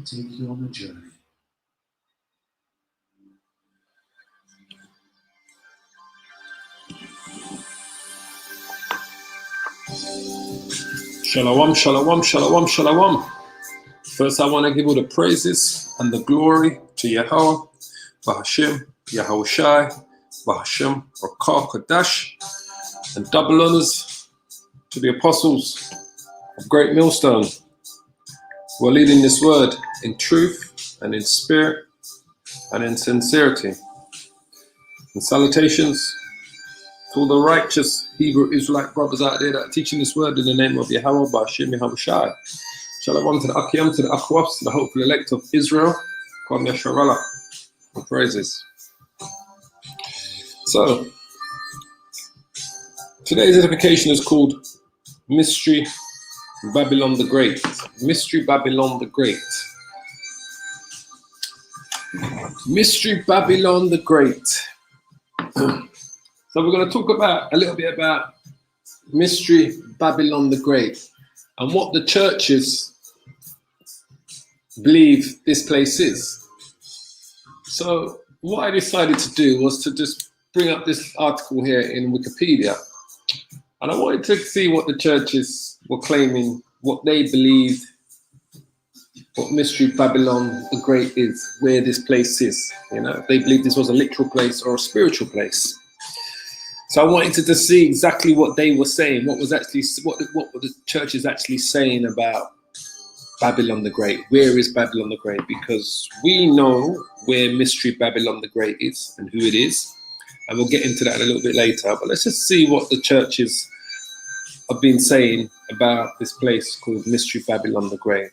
take you on a journey. Shalom, shalom, shalom, shalom. First, I want to give all the praises and the glory to Yahweh, Bahashim, Yahushai, Bahashim, Rakah, Kadash, and double honors to the apostles of Great Millstone who are leading this word in truth and in spirit and in sincerity. And salutations to all the righteous Hebrew Israelite brothers out there that are teaching this word in the name of Yahweh, Bahashim, Yahushai. Shalom to the Akiyam, to the Akwafs, to the hopeful elect of Israel. Kwam Yasharallah. Praises. So, today's edification is called Mystery Babylon the Great. Mystery Babylon the Great. Mystery Babylon the Great. So we're going to talk about a little bit about Mystery Babylon the Great and what the churches believe this place is. So what I decided to do was to just bring up this article here in Wikipedia, and I wanted to see what the churches were claiming, what they believed, what Mystery Babylon the Great is, where this place is. You know, if they believe this was a literal place or a spiritual place. So I wanted to see exactly what they were saying, what were the churches actually saying about Babylon the Great. Where is Babylon the Great? Because we know where Mystery Babylon the Great is and who it is, and we'll get into that a little bit later. But let's just see what the churches have been saying about this place called Mystery Babylon the Great.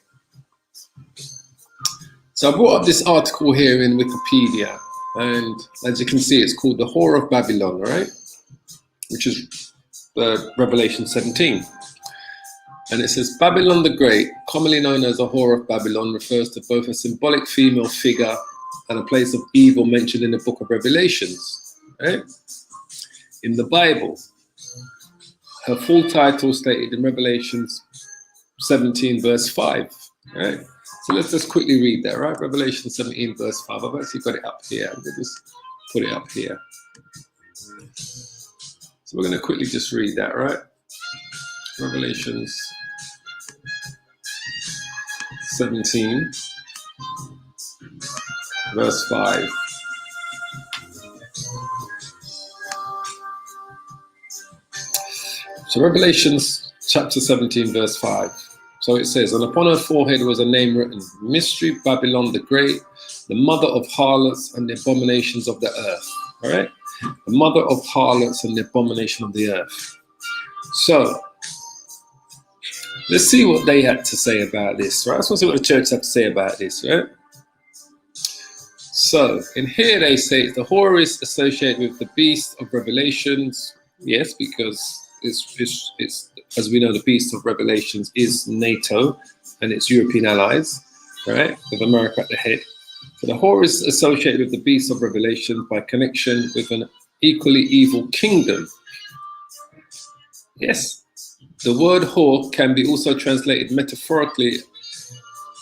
So I brought up this article here in Wikipedia, and as you can see, it's called The Whore of Babylon, right? Which is Revelation 17. And it says, Babylon the Great, commonly known as the Whore of Babylon, refers to both a symbolic female figure and a place of evil mentioned in the book of Revelations, right? In the Bible. Her full title stated in Revelations 17 verse 5, right? So let's just quickly read that, right? Revelation 17 verse 5. I've actually got it up here. I'm going to just put it up here. So we're going to quickly just read that, right? Revelations 17 verse 5. So Revelations chapter 17 verse 5. So it says, and upon her forehead was a name written, Mystery Babylon the Great, the mother of harlots and the abominations of the earth. All right? The mother of harlots and the abomination of the earth. So let's see what they had to say about this, right? Let's see what the church had to say about this, right? So in here they say the whore is associated with the beast of Revelations. Yes, because it's as we know, the beast of Revelations is NATO and its European allies, right? With America at the head. So the whore is associated with the beast of Revelation by connection with an equally evil kingdom. Yes, the word whore can be also translated metaphorically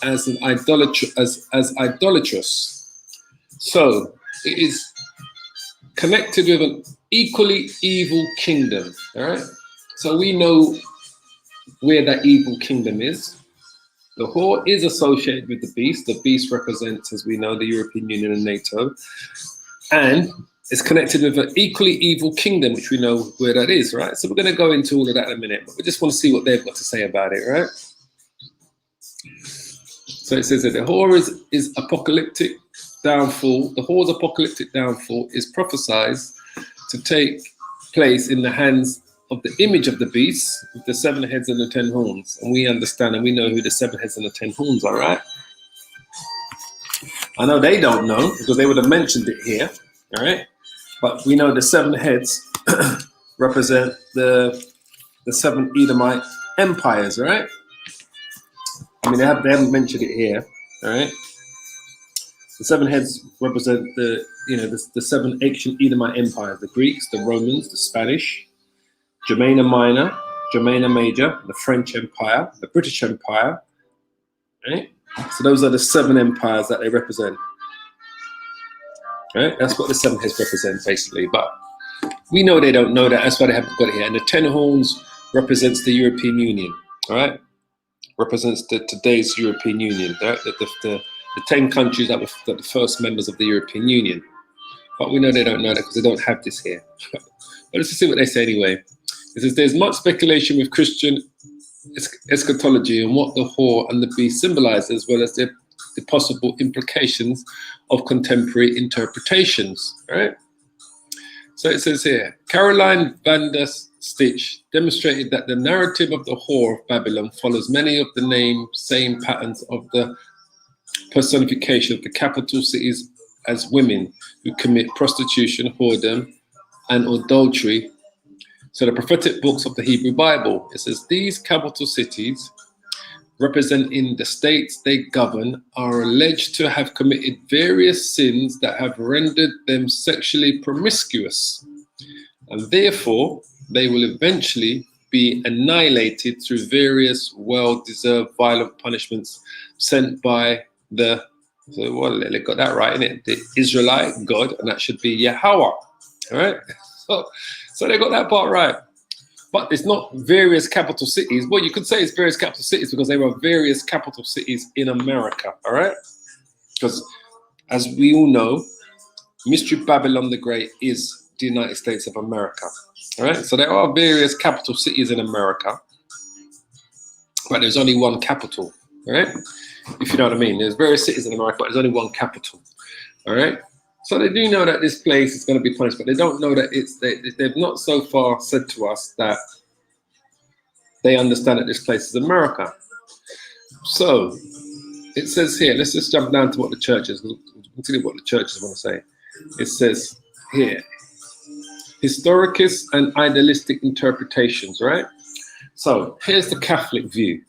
as an idolatrous. So it is connected with an equally evil kingdom. All right. So we know where that evil kingdom is. The whore is associated with the beast. The beast represents, as we know, the European Union and NATO. And it's connected with an equally evil kingdom, which we know where that is, right? So we're going to go into all of that in a minute, but we just want to see what they've got to say about it, right? So it says that the whore is apocalyptic downfall. The whore's apocalyptic downfall is prophesied to take place in the hands of the image of the beast with the 7 heads and the 10 horns. And we understand and we know who the 7 heads and the 10 horns are, right? I know they don't know because they would have mentioned it here, all right? But we know the 7 heads represent the 7 Edomite empires, right? I mean, they haven't mentioned it here, all right? The 7 heads represent the 7 ancient Edomite empires: the Greeks, the Romans, the Spanish, Germania Minor, Germania Major, the French Empire, the British Empire, right? So those are the 7 empires that they represent. Right? That's what the 7 heads represent, basically. But we know they don't know that. That's why they haven't got it here. And the 10 horns represents the European Union. All right? Represents today's European Union. Right? The 10 countries that were the first members of the European Union. But we know they don't know that because they don't have this here. But let's just see what they say anyway. It says, there's much speculation with Christian eschatology and what the whore and the beast symbolize, as well as the possible implications of contemporary interpretations. Right? So it says here, Caroline van der Stitch demonstrated that the narrative of the whore of Babylon follows many of the same patterns of the personification of the capital cities as women who commit prostitution, whoredom, and adultery. So the prophetic books of the Hebrew Bible, it says these capital cities representing the states they govern are alleged to have committed various sins that have rendered them sexually promiscuous, and therefore they will eventually be annihilated through various well-deserved violent punishments sent by the, so well, they got that right, innit? The Israelite God, and that should be Yahweh. All right? So they got that part right. But it's not various capital cities. Well, you could say it's various capital cities because there are various capital cities in America, all right? Because as we all know, Mystery Babylon the Great is the United States of America, all right? So there are various capital cities in America, but there's only one capital, all right? If you know what I mean. There's various cities in America, but there's only one capital, all right? So they do know that this place is going to be punished, but they don't know that they've not so far said to us that they understand that this place is America. So it says here, let's just jump down to what the churches, consider what the churches want to say. It says here, historicist and idealistic interpretations, right? So here's the Catholic view.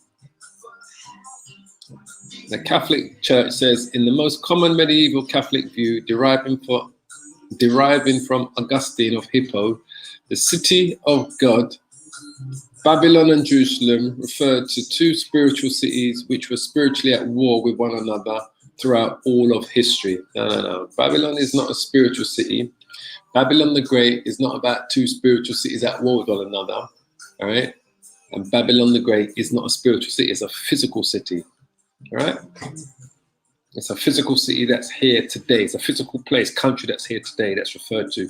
The Catholic Church says, in the most common medieval Catholic view, deriving from Augustine of Hippo, the city of God, Babylon and Jerusalem referred to 2 spiritual cities which were spiritually at war with one another throughout all of history. No. Babylon is not a spiritual city. Babylon the Great is not about 2 spiritual cities at war with one another. All right? And Babylon the Great is not a spiritual city, it's a physical city. All right? It's a physical city that's here today. It's a physical place, country that's here today that's referred to.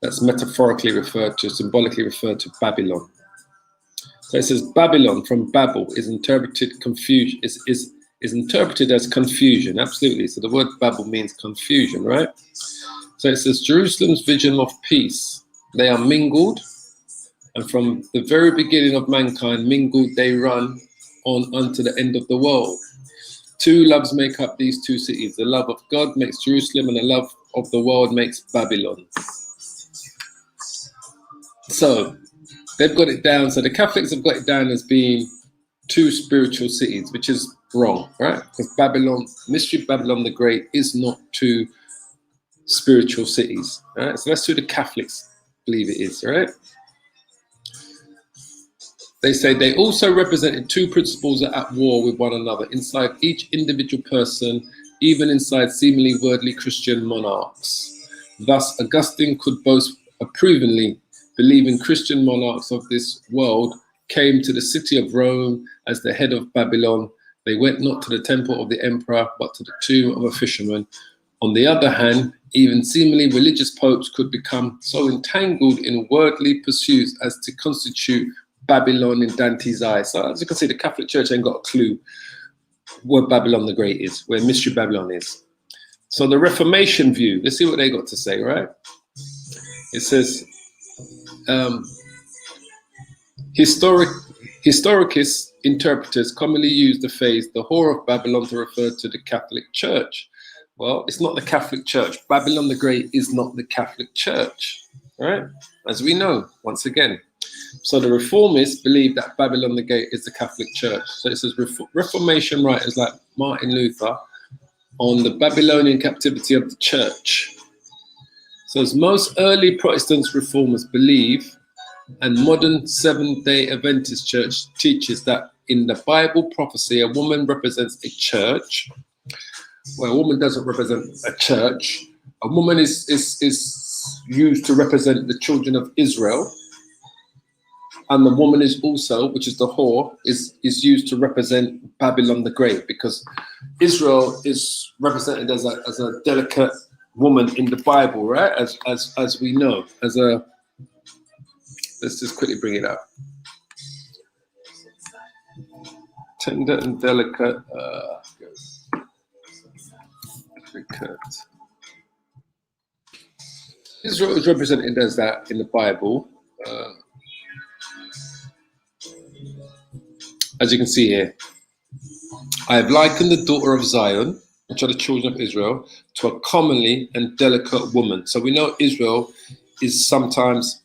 That's metaphorically referred to, symbolically referred to Babylon. So it says Babylon from Babel is interpreted is interpreted as confusion. Absolutely. So the word Babel means confusion, right? So it says Jerusalem's vision of peace. They are mingled, and from the very beginning of mankind, mingled they run on unto the end of the world. 2 loves make up these 2 cities. The love of God makes Jerusalem, and the love of the world makes Babylon. So they've got it down. So the Catholics have got it down as being 2 spiritual cities, which is wrong, right? Because Babylon, Mystery Babylon the Great, is not 2 spiritual cities. All right? So that's who the Catholics believe it is, all right? They say they also represented 2 principles at war with one another inside each individual person, even inside seemingly worldly Christian monarchs. Thus, Augustine could boast approvingly, believing Christian monarchs of this world came to the city of Rome as the head of Babylon. They went not to the temple of the emperor, but to the tomb of a fisherman. On the other hand, even seemingly religious popes could become so entangled in worldly pursuits as to constitute Babylon in Dante's eyes. So as you can see, the Catholic Church ain't got a clue where Babylon the Great is, where Mystery Babylon is. So the Reformation view, let's see what they got to say, right? It says, historicist interpreters commonly use the phrase the whore of Babylon to refer to the Catholic Church. Well, it's not the Catholic Church. Babylon the Great is not the Catholic Church, right? As we know, once again. So the Reformists believe that Babylon the Great is the Catholic Church. So it says Reformation writers like Martin Luther on the Babylonian captivity of the church. So as most early Protestant reformers believe and modern Seventh-day Adventist church teaches that in the Bible prophecy, a woman represents a church. Well, a woman doesn't represent a church. A woman is used to represent the children of Israel. And the woman is also, which is the whore, is used to represent Babylon the Great, because Israel is represented as a delicate woman in the Bible, right? As we know, let's just quickly bring it up. Tender and delicate. Israel is represented as that in the Bible. As you can see here, I have likened the daughter of Zion, which are the children of Israel, to a comely and delicate woman. So we know Israel is sometimes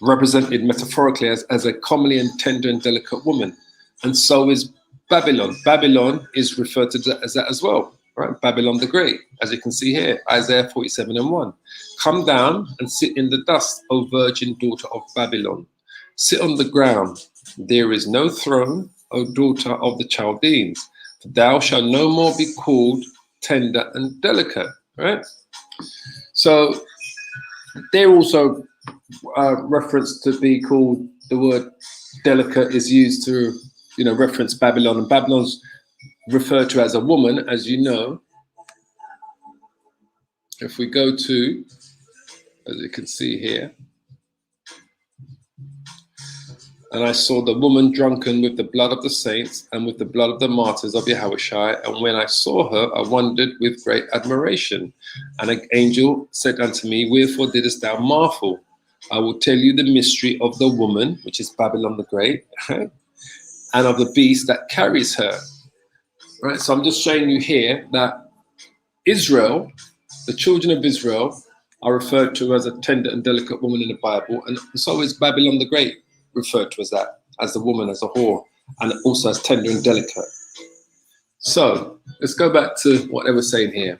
represented metaphorically as a comely and tender and delicate woman. And so is Babylon. Babylon is referred to as that as well, right? Babylon the Great, as you can see here, Isaiah 47:1. Come down and sit in the dust, O virgin daughter of Babylon. Sit on the ground. There is no throne, O daughter of the Chaldeans. For thou shalt no more be called tender and delicate, right? So they're also referenced to be called, the word delicate is used to, reference Babylon, and Babylon's referred to as a woman, as you know. If we go to, as you can see here, and I saw the woman drunken with the blood of the saints and with the blood of the martyrs of Yahushua. And when I saw her, I wondered with great admiration. And an angel said unto me, wherefore didst thou marvel? I will tell you the mystery of the woman, which is Babylon the Great, and of the beast that carries her. Right. So I'm just showing you here that Israel, the children of Israel, are referred to as a tender and delicate woman in the Bible, and so is Babylon the Great referred to as that, as the woman, as a whore, and also as tender and delicate. So let's go back to what they were saying here.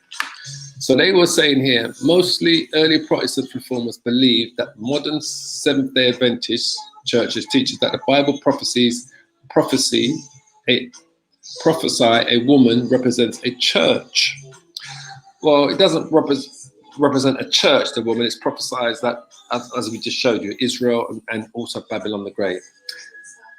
So they were saying here, mostly early Protestant reformers believe that modern Seventh-day Adventist churches teaches that the Bible prophesy a woman represents a church. Well, it doesn't represent a church, the woman. It's prophesied that, as we just showed you, Israel and also Babylon the Great.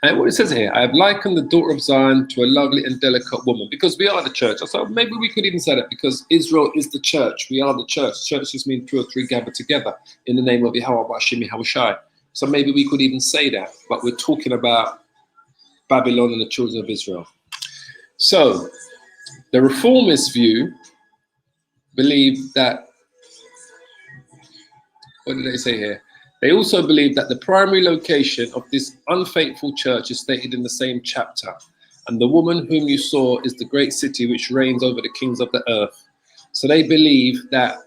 And what it says here, I have likened the daughter of Zion to a lovely and delicate woman, because we are the church. So maybe we could even say that because Israel is the church. We are the church. Church just means 2 or 3 gathered together in the name of Yahweh Bashim Yahushai. So maybe we could even say that, but we're talking about Babylon and the children of Israel. So the reformist view believe that, what did they say here? They also believe that the primary location of this unfaithful church is stated in the same chapter. And the woman whom you saw is the great city which reigns over the kings of the earth. So they believe that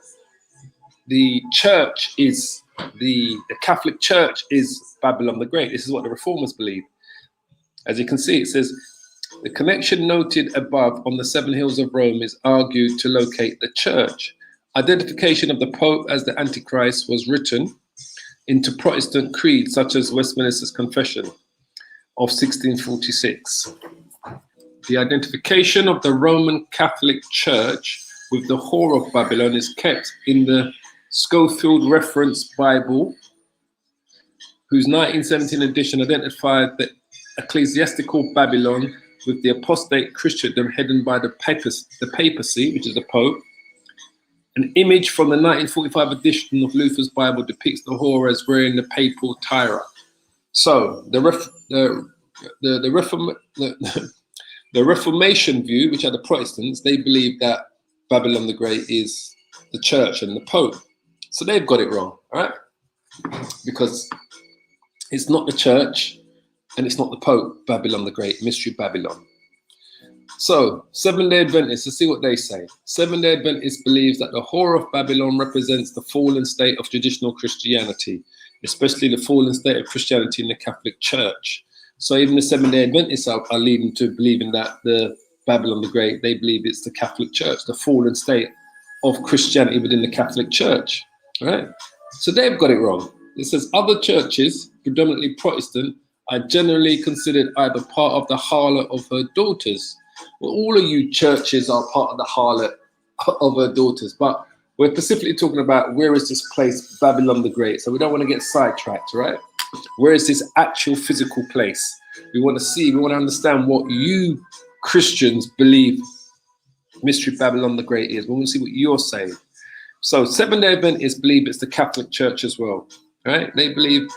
the church is, the Catholic Church is Babylon the Great. This is what the reformers believe. As you can see, it says, the connection noted above on the 7 hills of Rome is argued to locate the church. Identification of the Pope as the Antichrist was written into Protestant creeds such as Westminster's Confession of 1646. The identification of the Roman Catholic Church with the whore of Babylon is kept in the Scofield Reference Bible, whose 1917 edition identified the ecclesiastical Babylon with the apostate Christendom headed by the papacy, which is the Pope. An image from the 1945 edition of Luther's Bible depicts the whore as wearing the papal tiara. So the Reformation view, which are the Protestants, they believe that Babylon the Great is the church and the Pope. So they've got it wrong, all right? Because it's not the church and it's not the Pope, Babylon the Great, Mystery Babylon. So, Seventh-day Adventists, let's see what they say. Seventh-day Adventists believes that the whore of Babylon represents the fallen state of traditional Christianity, especially the fallen state of Christianity in the Catholic Church. So even the Seventh-day Adventists are leading to believing that the Babylon the Great, they believe it's the Catholic Church, the fallen state of Christianity within the Catholic Church, right? So they've got it wrong. It says other churches, predominantly Protestant, are generally considered either part of the harlot of her daughters. Well, all of you churches are part of the harlot of her daughters, but we're specifically talking about where is this place, Babylon the Great. So we don't want to get sidetracked, right? Where is this actual physical place? We want to understand what you Christians believe Mystery Babylon the Great is. We want to see what you're saying. So Seventh-day Adventists believe it's the Catholic Church as well, right? They believe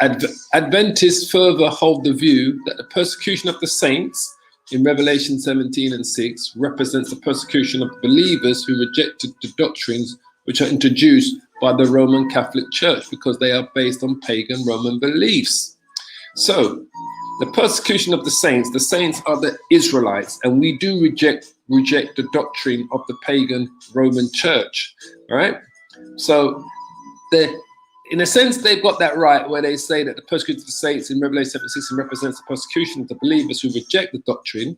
Adventists further hold the view that the persecution of the saints in Revelation 17 and 6 represents the persecution of believers who rejected the doctrines which are introduced by the Roman Catholic Church because they are based on pagan Roman beliefs. So the persecution of the saints are the Israelites, and we do reject the doctrine of the pagan Roman Church, all right? So in a sense, they've got that right where they say that the persecution of the saints in Revelation 7:16 represents the persecution of the believers who reject the doctrine,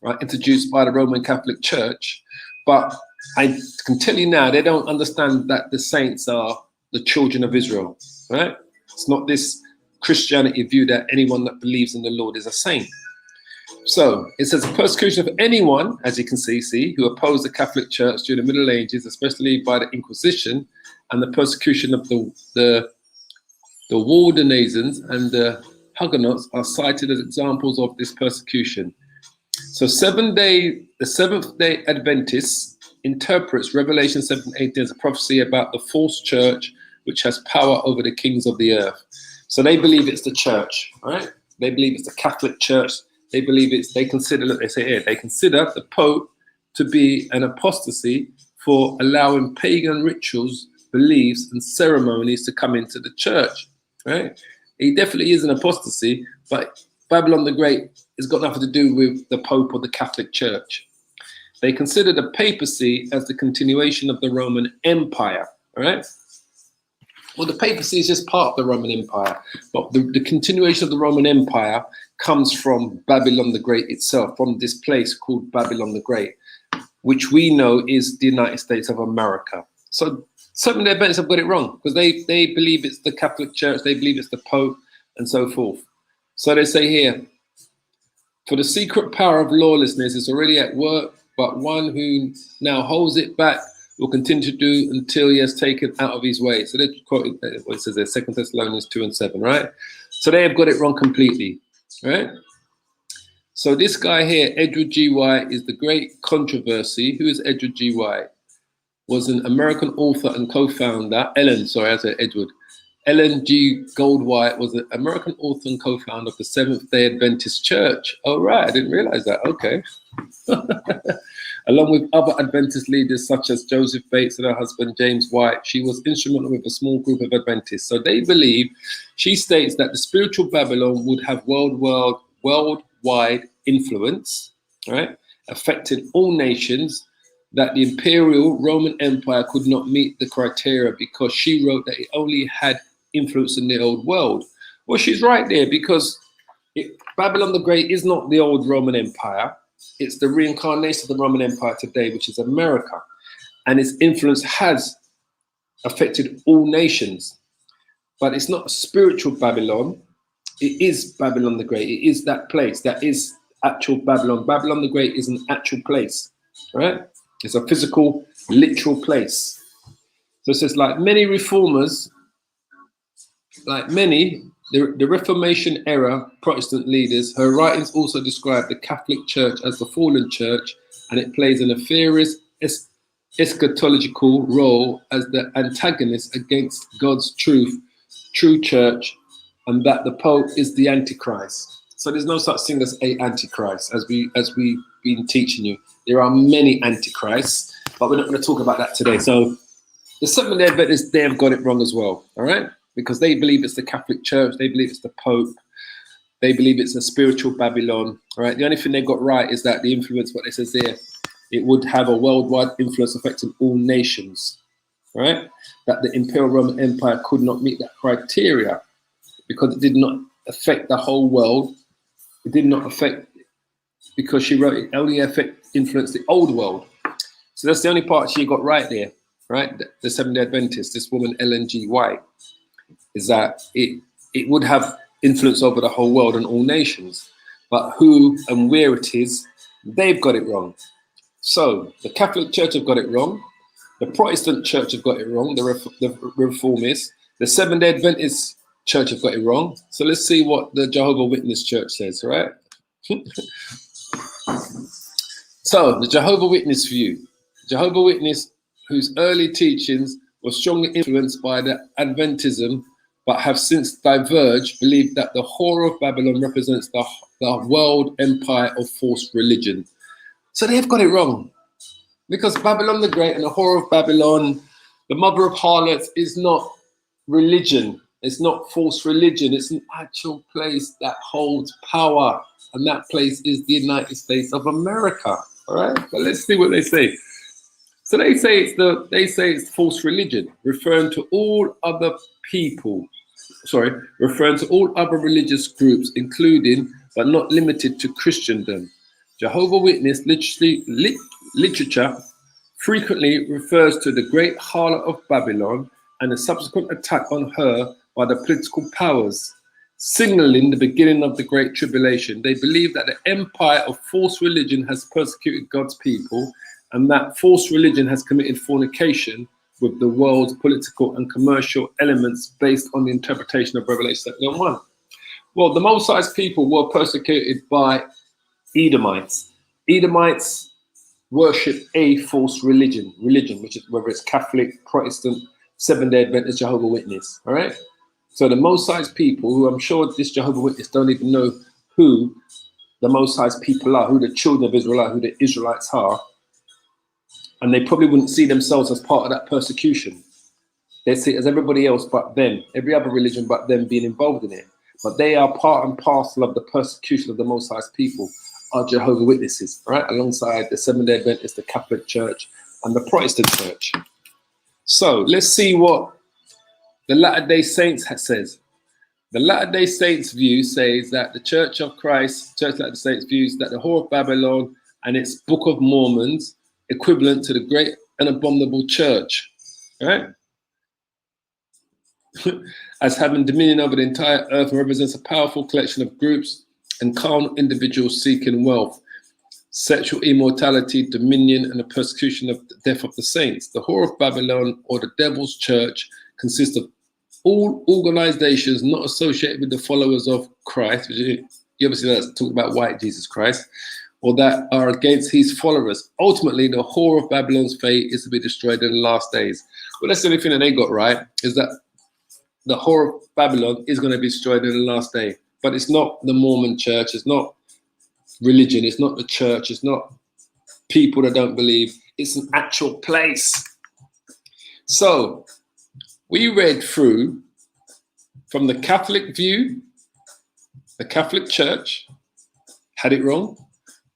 right, introduced by the Roman Catholic Church. But I can tell you now, they don't understand that the saints are the children of Israel, right? It's not this Christianity view that anyone that believes in the Lord is a saint. So it says the persecution of anyone, as you can see, who opposed the Catholic Church during the Middle Ages, especially by the Inquisition, and the persecution of the Waldensians and the Huguenots are cited as examples of this persecution. So the Seventh-day Adventists interprets Revelation 7:18 as a prophecy about the false church which has power over the kings of the earth. So they believe it's the church, right? They believe it's the Catholic Church. They believe they consider the Pope to be an apostasy for allowing pagan rituals, beliefs, and ceremonies to come into the church, right? He definitely is an apostasy, but Babylon the Great has got nothing to do with the Pope or the Catholic Church. They consider the papacy as the continuation of the Roman Empire, all right? Well, the papacy is just part of the Roman Empire, but the continuation of the Roman Empire comes from Babylon the Great itself, from this place called Babylon the Great, which we know is the United States of America. So Seventh-day Adventists have got it wrong because they believe it's the Catholic Church, they believe it's the Pope, and so forth. So they say here, for the secret power of lawlessness is already at work, but one who now holds it back will continue to do until he has taken out of his way. So they quote what it says there, 2 Thessalonians 2:7, right? So they have got it wrong completely, right? So this guy here, Edward G. White, is the great controversy. Who is Edward G. White? Was an American author and co-founder. Ellen G. Goldwhite was an American author and co-founder of the Seventh-day Adventist Church. Oh, right, I didn't realize that. Okay. Along with other Adventist leaders such as Joseph Bates and her husband, James White, she was instrumental with a small group of Adventists. So they believe, she states that the spiritual Babylon would have worldwide influence, right, affecting all nations, that the imperial Roman Empire could not meet the criteria because she wrote that it only had influence in the old world. Well, she's right there because Babylon the Great is not the old Roman Empire. It's the reincarnation of the Roman Empire today, which is America. And its influence has affected all nations. But it's not a spiritual Babylon. It is Babylon the Great. It is that place. That is actual Babylon. Babylon the Great is an actual place, right? It's a physical, literal place. So it says, like many reformers, the Reformation era Protestant leaders, her writings also describe the Catholic Church as the fallen church, and it plays a nefarious eschatological role as the antagonist against God's true church, and that the Pope is the Antichrist. So there's no such thing as a Antichrist, as we've been teaching you. There are many Antichrists, but we're not going to talk about that today. So the Seventh-day Adventists, they have got it wrong as well, all right? Because they believe it's the Catholic Church, they believe it's the Pope, they believe it's a spiritual Babylon, all right? The only thing they've got right is that the influence, what it says there, it would have a worldwide influence affecting all nations, all right? That the Imperial Roman Empire could not meet that criteria because it did not affect the whole world. It did not affect, because she wrote it only influenced the old world. So that's the only part she got right there, right? The Seventh-day Adventist, this woman, Ellen G. White. is that it would have influence over the whole world and all nations. But who and where it is, they've got it wrong. So the Catholic Church have got it wrong. The Protestant Church have got it wrong. The Reformists, the Seventh-day Adventist Church have got it wrong. So let's see what the Jehovah's Witness Church says, right? So the Jehovah's Witness view. Jehovah's Witness, whose early teachings were strongly influenced by the Adventism, but have since diverged, believe that the Whore of Babylon represents the world empire of false religion. So they've got it wrong. Because Babylon the Great and the Whore of Babylon, the mother of harlots, is not religion. It's not false religion. It's an actual place that holds power. And that place is the United States of America. All right? But let's see what they say. So they say it's false religion, referring to all other religious groups, including but not limited to Christendom. Jehovah's Witness literature frequently refers to the great harlot of Babylon and the subsequent attack on her by the political powers, signaling the beginning of the Great Tribulation. They believe that the empire of false religion has persecuted God's people, and that false religion has committed fornication with the world's political and commercial elements based on the interpretation of Revelation 1. Well, the Most High's people were persecuted by Edomites. Edomites worship a false religion, which is whether it's Catholic, Protestant, Seventh-day Adventist, Jehovah's Witness. All right. So the Most High's people, who I'm sure this Jehovah's Witness don't even know who the Most High's people are, who the children of Israel are, who the Israelites are, and they probably wouldn't see themselves as part of that persecution. They see it as everybody else but them, every other religion but them being involved in it. But they are part and parcel of the persecution of the Most High's people, are Jehovah's Witnesses, right? Alongside the Seventh-day Adventist, the Catholic Church, and the Protestant Church. So let's see what the Latter-day Saints says. The Latter-day Saints view says that the Church of Christ, Church of Latter-day Saints views that the Whore of Babylon and its Book of Mormons equivalent to the great and abominable church, right? As having dominion over the entire earth and represents a powerful collection of groups and carnal individuals seeking wealth, sexual immortality, dominion, and the persecution of the death of the saints. The Whore of Babylon, or the Devil's Church, consists of all organizations not associated with the followers of Christ, which you obviously that's talking about white Jesus Christ, or that are against his followers. Ultimately, the Whore of Babylon's fate is to be destroyed in the last days. Well, that's the only thing that they got right, is that the Whore of Babylon is going to be destroyed in the last day. But it's not the Mormon church, it's not religion, it's not the church, it's not people that don't believe, it's an actual place. So we read through from the Catholic view, the Catholic Church had it wrong.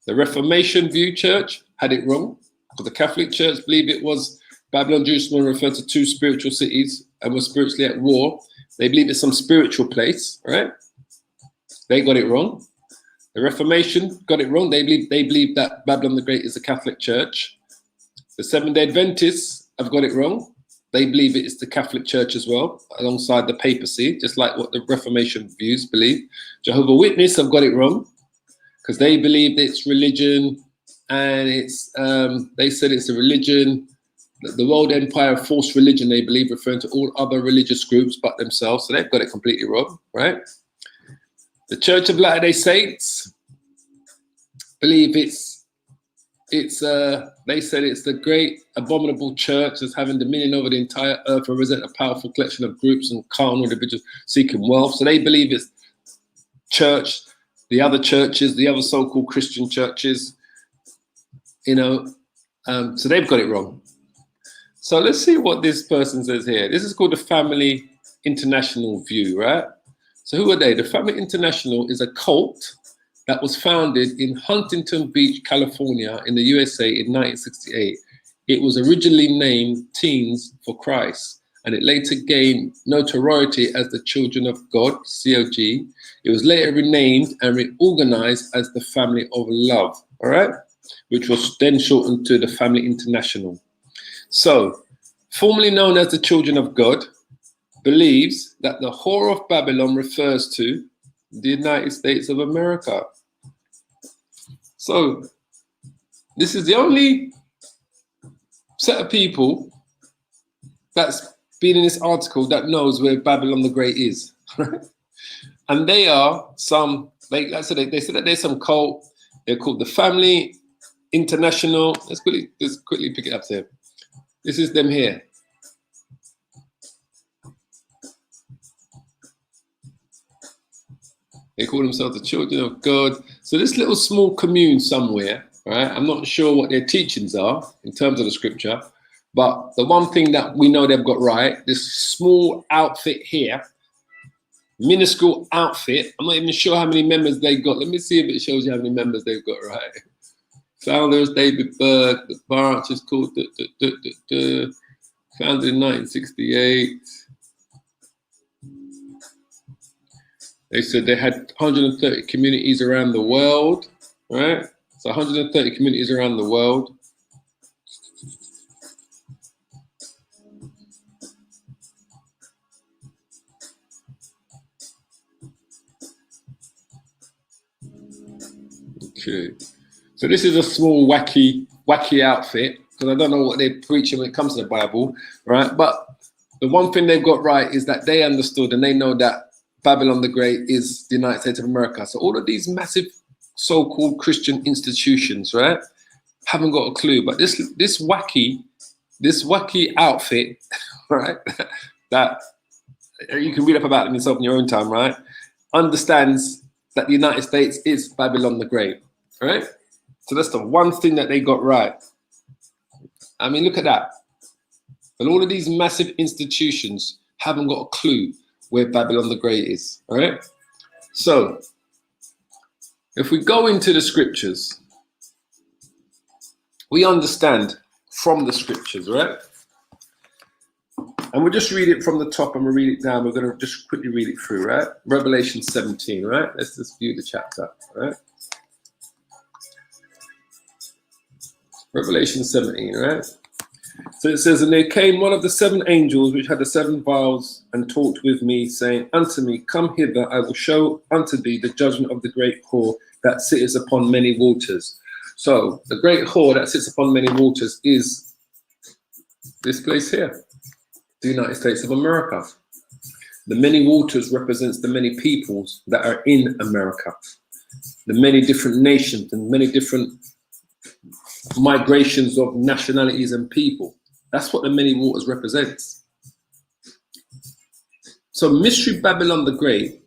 The Reformation view church had it wrong, because the Catholic Church believed it was Babylon, Jerusalem referred to two spiritual cities and were spiritually at war. They believe it's some spiritual place, right? They got it wrong. The Reformation got it wrong. They believe that Babylon the Great is the Catholic Church. The Seventh-day Adventists have got it wrong. They believe it is the Catholic Church as well, alongside the papacy, just like what the Reformation views believe. Jehovah's Witness have got it wrong, because they believe it's religion, and it's they said it's a religion, the world empire of false religion, they believe, referring to all other religious groups but themselves. So they've got it completely wrong, right? The Church of Latter-day Saints believe they said it's the great abominable church that's having dominion over the entire earth and represent a powerful collection of groups and carnal individuals seeking wealth. So they believe it's church, the other churches, the other so-called Christian churches, so they've got it wrong. So let's see what this person says here. This is called the Family International view, right? So who are they? The Family International is a cult that was founded in Huntington Beach, California, in the USA in 1968. It was originally named Teens for Christ, and it later gained notoriety as the Children of God, COG. It was later renamed and reorganized as the Family of Love, all right? Which was then shortened to the Family International. So, formerly known as the Children of God, believes that the whore of Babylon refers to the United States of America. So this is the only set of people that's been in this article that knows where Babylon the Great is. And they are some, like I said, they said that there's some cult. They're called the Family International. Let's quickly pick it up there. This is them here. They call themselves the Children of God. So this little small commune somewhere, right? I'm not sure what their teachings are in terms of the scripture, but the one thing that we know they've got right, this small outfit here, minuscule outfit. I'm not even sure how many members they got. Let me see if it shows you how many members they've got right. Founders, David Berg, the branch is called founded in 1968. They said they had 130 communities around the world, right? So 130 communities around the world. Okay. So this is a small wacky outfit, because I don't know what they're preaching when it comes to the Bible, right? But the one thing they've got right is that they understood and they know that Babylon the Great is the United States of America. So all of these massive so-called Christian institutions, right, haven't got a clue. But this wacky outfit, right, that you can read up about them yourself in your own time, right, understands that the United States is Babylon the Great, right? So that's the one thing that they got right. I mean, look at that. But all of these massive institutions haven't got a clue where Babylon the Great is, all right? So if we go into the scriptures, we understand from the scriptures, right? And we'll just read it from the top and we'll read it down. We're going to just quickly read it through, right? Revelation 17, right? Let's just view the chapter, right? Revelation 17, right? So it says, and there came one of the 7 angels which had the 7 vials and talked with me, saying unto me, come hither, I will show unto thee the judgment of the great whore that sitteth upon many waters. So the great whore that sits upon many waters is this place here, the United States of America. The many waters represents the many peoples that are in America, the many different nations and many different migrations of nationalities and people. That's what the many waters represents. So Mystery Babylon the Great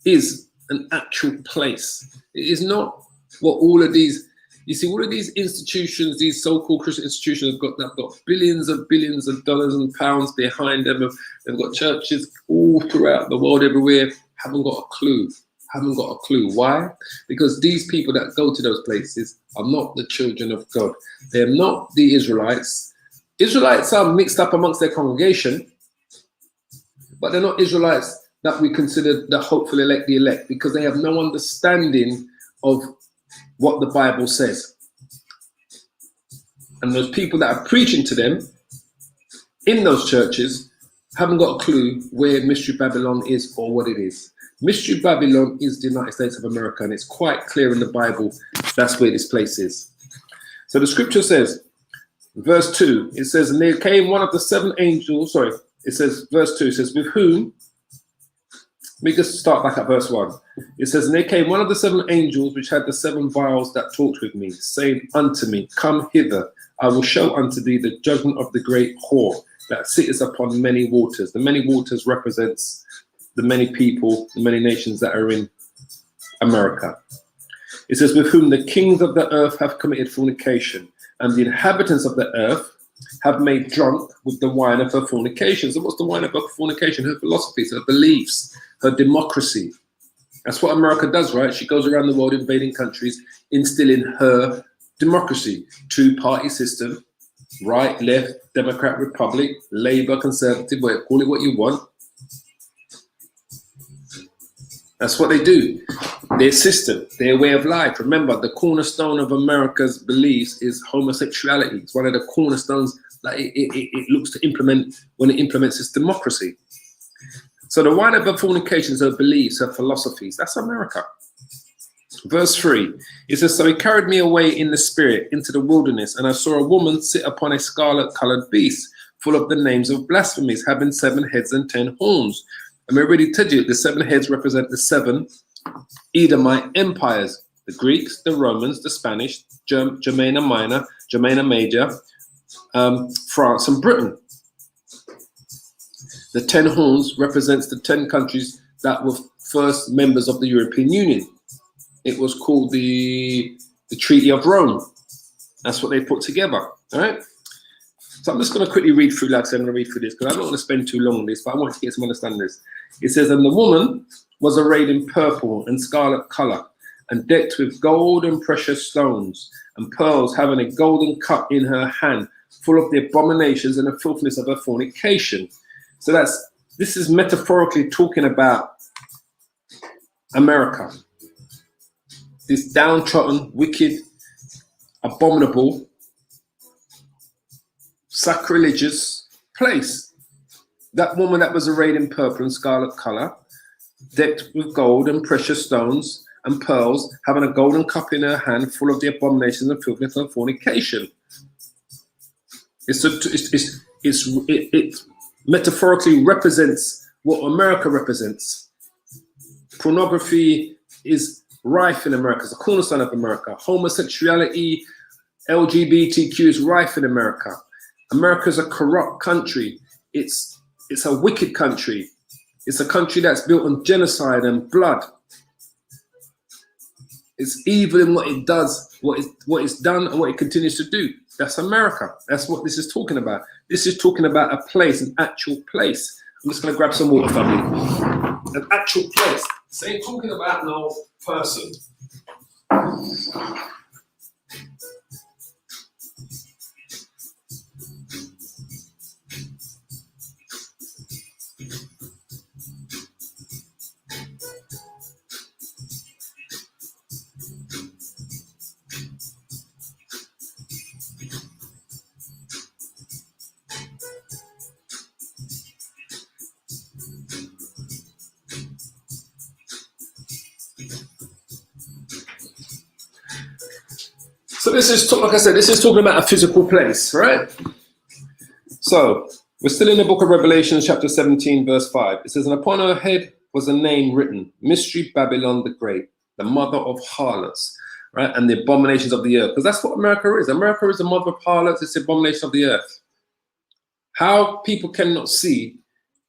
is an actual place. It is not what all of these, you see, all of these institutions, these so-called Christian institutions have got billions of dollars and pounds behind them. They've got churches all throughout the world, everywhere, haven't got a clue. Haven't got a clue. Why? Because these people that go to those places are not the children of God. They're not the Israelites. Israelites are mixed up amongst their congregation, but they're not Israelites that we consider the hopeful elect, the elect, because they have no understanding of what the Bible says. And those people that are preaching to them in those churches haven't got a clue where Mystery Babylon is or what it is. Mystery Babylon is the United States of America, and it's quite clear in the Bible that's where this place is. So the scripture says, verse 2, it says, and there came one of the 7 angels, it says, verse 2, it says, with whom, let me just start back at verse 1. It says, and there came one of the 7 angels which had the 7 vials that talked with me, saying unto me, come hither, I will show unto thee the judgment of the great whore that sitteth upon many waters. The many waters represents the many people, the many nations that are in America. It says, with whom the kings of the earth have committed fornication, and the inhabitants of the earth have made drunk with the wine of her fornication. So what's the wine of her fornication? Her philosophies, her beliefs, her democracy. That's what America does, right? She goes around the world invading countries, instilling her democracy, 2-party system, right, left, Democrat, Republic, Labour, Conservative, call it what you want. That's what they do. Their system, their way of life. Remember, the cornerstone of America's beliefs is homosexuality. It's one of the cornerstones that it looks to implement when it implements its democracy. So the wine of her fornications, her beliefs, her philosophies, that's America. Verse 3, it says, so he carried me away in the spirit into the wilderness, and I saw a woman sit upon a scarlet-colored beast, full of the names of blasphemies, having 7 heads and 10 horns. And we already told you the 7 heads represent the 7 Edomite empires: the Greeks, the Romans, the Spanish, Germania Minor, Germania Major, France and Britain. The 10 horns represents the 10 countries that were first members of the European Union. It was called the Treaty of Rome. That's what they put together, all right? So I'm just going to quickly read through, like I said, I'm going to read through this because I don't want to spend too long on this, but I want to get some understanding of this. It says, and the woman was arrayed in purple and scarlet color, and decked with gold and precious stones and pearls, having a golden cup in her hand, full of the abominations and the filthiness of her fornication. So this is metaphorically talking about America. This downtrodden, wicked, abominable, sacrilegious place. That woman that was arrayed in purple and scarlet color, decked with gold and precious stones and pearls, having a golden cup in her hand, full of the abominations and filthiness of fornication. It metaphorically represents what America represents. Pornography is rife in America. It's a cornerstone of America. Homosexuality, LGBTQ is rife in America. America's a corrupt country. It's a wicked country. It's a country that's built on genocide and blood. It's evil in what it does, what it's done, and what it continues to do. That's America. That's what this is talking about. This is talking about a place, an actual place. I'm just going to grab some water, family. An actual place. This ain't talking about no person. So this is, like I said, this is talking about a physical place, right? So we're still in the book of Revelation, chapter 17, verse 5. It says, and upon her head was a name written, Mystery Babylon the Great, the mother of harlots, right? And the abominations of the earth. Because that's what America is. America is the mother of harlots. It's the abomination of the earth. How people cannot see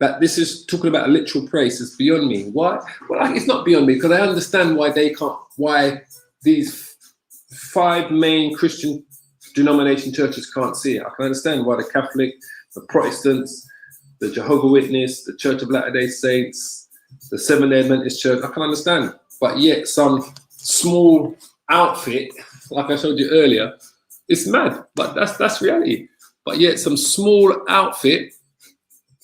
that this is talking about a literal place is beyond me. Why? Well, it's not beyond me, because I understand why they can't, why these 5 main Christian denomination churches can't see it. I can understand why the Catholic, the Protestants, the Jehovah's Witness, the Church of Latter-day Saints, the Seventh-day Adventist Church, I can understand. But yet some small outfit, like I showed you earlier, it's mad, but that's reality. But yet some small outfit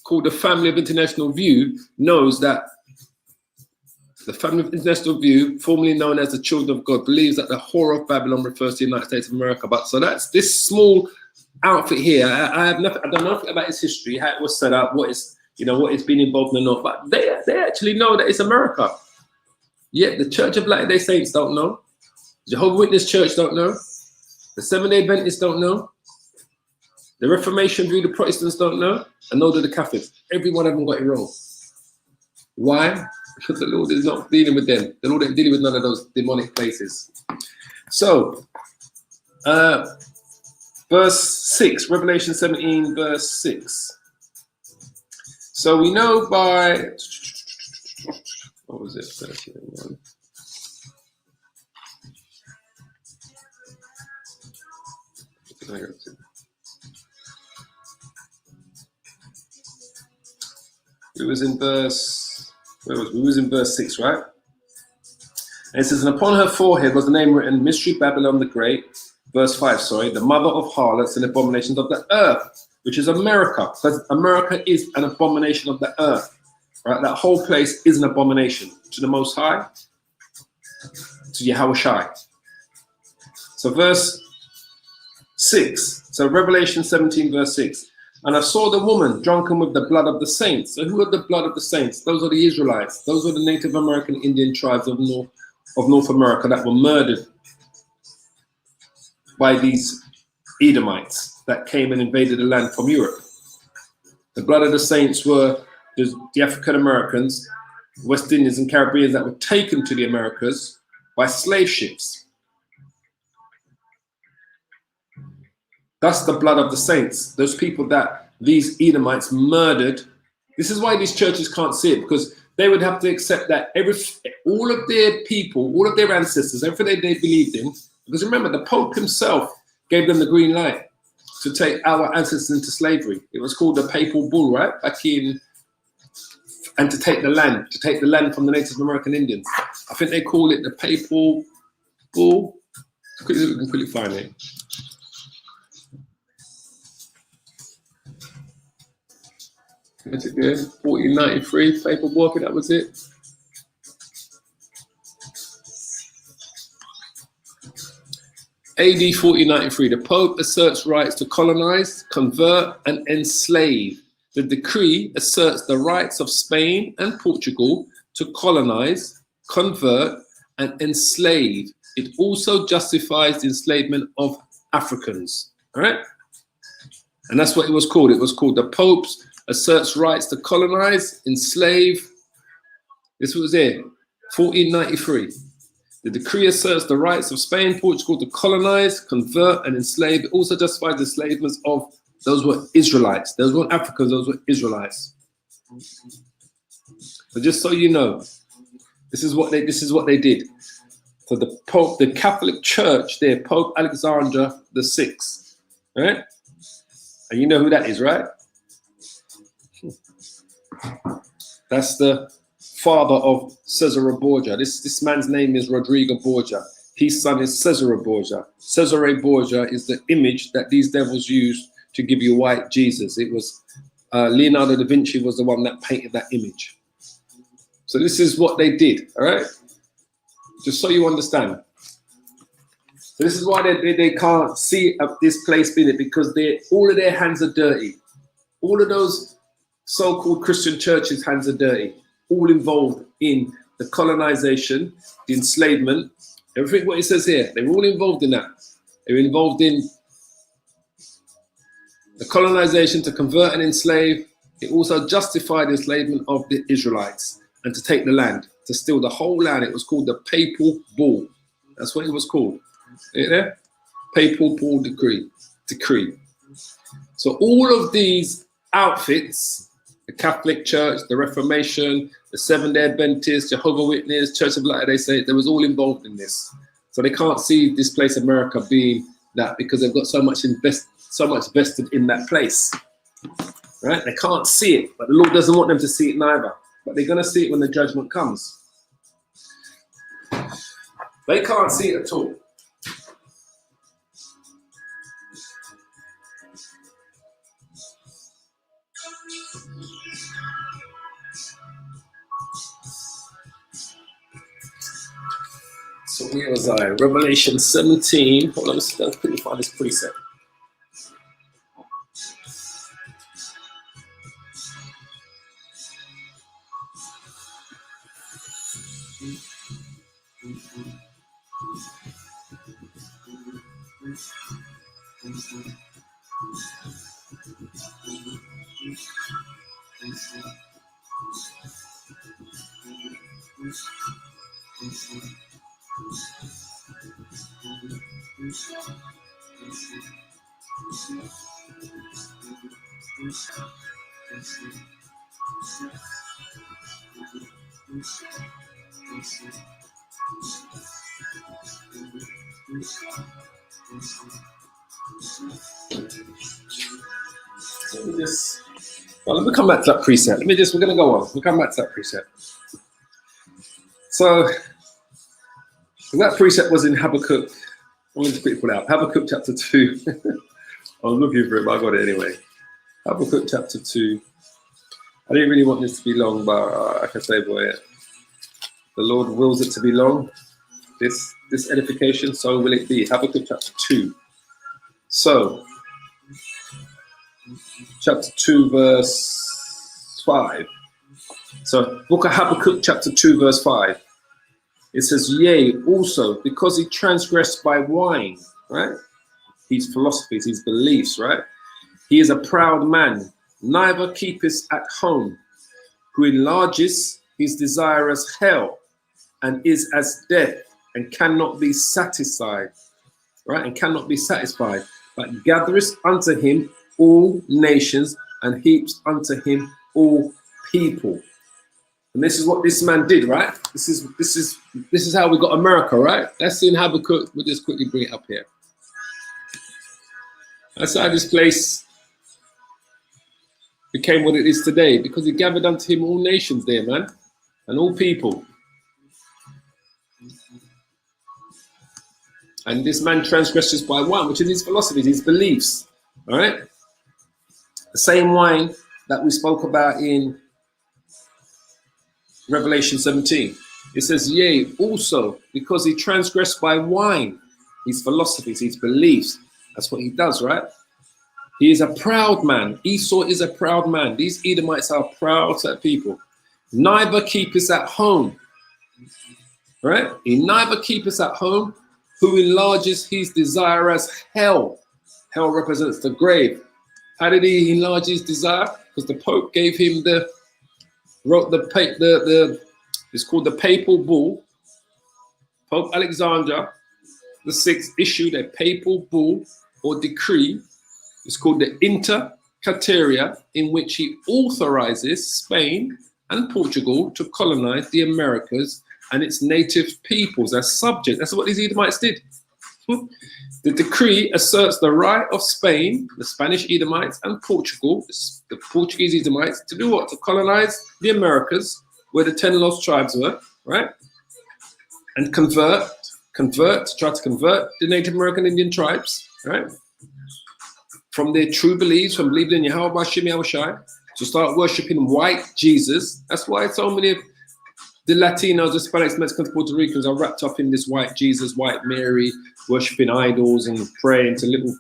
called the Family of International View knows that the Family of International View, formerly known as the Children of God, believes that the whore of Babylon refers to the United States of America. But so that's this small outfit here. I have nothing. I don't know nothing about its history, how it was set up, what it's been involved in or not. But they actually know that it's America. Yet the Church of Latter-day Saints don't know. The Jehovah's Witness Church don't know. The Seventh-day Adventists don't know. The Reformation View, the Protestants don't know, and nor do the Catholics. Every one of them got it wrong. Why? Because the Lord is not dealing with them. The Lord ain't dealing with none of those demonic places. So, verse 6, Revelation 17, verse 6. So we know by, what was it? 31. It was in verse, where was we? Was in verse 6, right? And it says, and upon her forehead was the name written, Mystery Babylon the Great, verse 5, sorry, the mother of harlots and abominations of the earth, which is America, because America is an abomination of the earth, right? That whole place is an abomination to the Most High, to Yahweh Shai. So verse 6, so Revelation 17, verse 6. And I saw the woman drunken with the blood of the saints. So who are the blood of the saints? Those are the Israelites. Those are the Native American Indian tribes of North America that were murdered by these Edomites that came and invaded the land from Europe. The blood of the saints were the African Americans, West Indians and Caribbeans that were taken to the Americas by slave ships. That's the blood of the saints, those people that these Edomites murdered. This is why these churches can't see it, because they would have to accept that all of their people, all of their ancestors, everything they believed in, because remember, the Pope himself gave them the green light to take our ancestors into slavery. It was called the Papal Bull, right? And to take the land from the Native American Indians. I think they call it the Papal Bull. We can quickly find it. What's it there? 1493, Papal Bull, I think that was it. AD 1493, the Pope asserts rights to colonize, convert, and enslave. The decree asserts the rights of Spain and Portugal to colonize, convert, and enslave. It also justifies the enslavement of Africans. All right? And that's what it was called. It was called the Pope asserts rights to colonize, enslave. This was there, 1493. The decree asserts the rights of Spain, Portugal to colonize, convert, and enslave. It also justifies the enslavement of those were Israelites. Those weren't Africans, those were Israelites. But just so you know, this is what they did. So the Pope, the Catholic Church there, Pope Alexander VI, right? And you know who that is, right? That's the father of Cesare Borgia. This man's name is Rodrigo Borgia. His son is Cesare Borgia. Cesare Borgia is the image that these devils used to give you white Jesus. It was Leonardo da Vinci was the one that painted that image. So this is what they did, all right? Just so you understand. So this is why they can't see this place being it, because all of their hands are dirty. All of those so-called Christian churches' hands are dirty. All involved in the colonization, the enslavement, everything what it says here. They were all involved in that. They were involved in the colonization to convert and enslave. It also justified the enslavement of the Israelites and to take the land, to steal the whole land. It was called the Papal Bull. That's what it was called. See it there? Papal Bull decree. So all of these outfits, the Catholic Church, the Reformation, the Seventh-day Adventists, Jehovah's Witness, Church of Latter-day Saints, they was all involved in this. So they can't see this place America being that, because they've got so much vested in that place. Right? They can't see it, but the Lord doesn't want them to see it neither. But they're going to see it when the judgment comes. They can't see it at all. So where was I? Revelation 17. Hold on, let's quickly find this precept. Let me come back to that precept. We're going to go on. We'll come back to that precept. So, that precept was in Habakkuk. I'm going to quickly pull it out. Habakkuk chapter 2. I was looking for it, but I got it anyway. Habakkuk chapter 2. I didn't really want this to be long, but I can say, boy, the Lord wills it to be long. This edification, so will it be. Habakkuk chapter 2. So, chapter 2, verse 5. So, book of Habakkuk, chapter 2, verse 5. It says, yea, also, because he transgressed by wine, right? His philosophies, his beliefs, right? He is a proud man, neither keepeth at home, who enlarges his desire as hell, and is as death, and cannot be satisfied, right? And cannot be satisfied, but gathereth unto him all nations, and heaps unto him all people. And this is what this man did, right? This is how we got America, right? Let's see in Habakkuk. We'll just quickly bring it up here. That's how this place became what it is today, because he gathered unto him all nations there, man, and all people. And this man transgresses by wine, which is his philosophies, his beliefs, all right? The same wine that we spoke about in Revelation 17. It says, yea, also, because he transgressed by wine, his philosophies, his beliefs. That's what he does, right? He is a proud man. Esau is a proud man. These Edomites are proud people. Neither keepeth at home, right? He neither keepeth at home, who enlarges his desire as hell. Hell represents the grave. How did he enlarge his desire? Because the Pope gave him it's called the Papal Bull. Pope Alexander VI issued a papal bull or decree. It's called the Inter Cateria, in which he authorizes Spain and Portugal to colonize the Americas and its native peoples as subjects. That's what these Edomites did. The decree asserts the right of Spain, the Spanish Edomites, and Portugal, the Portuguese Edomites, to do what? To colonize the Americas, where the 10 lost tribes were, right? And try to convert the Native American Indian tribes, right? From their true beliefs, from believing in Yahweh Bashim Yahushai, to start worshiping white Jesus. That's why so many of the Latinos, Hispanics, Mexicans, Puerto Ricans are wrapped up in this white Jesus, white Mary, worshiping idols and praying to little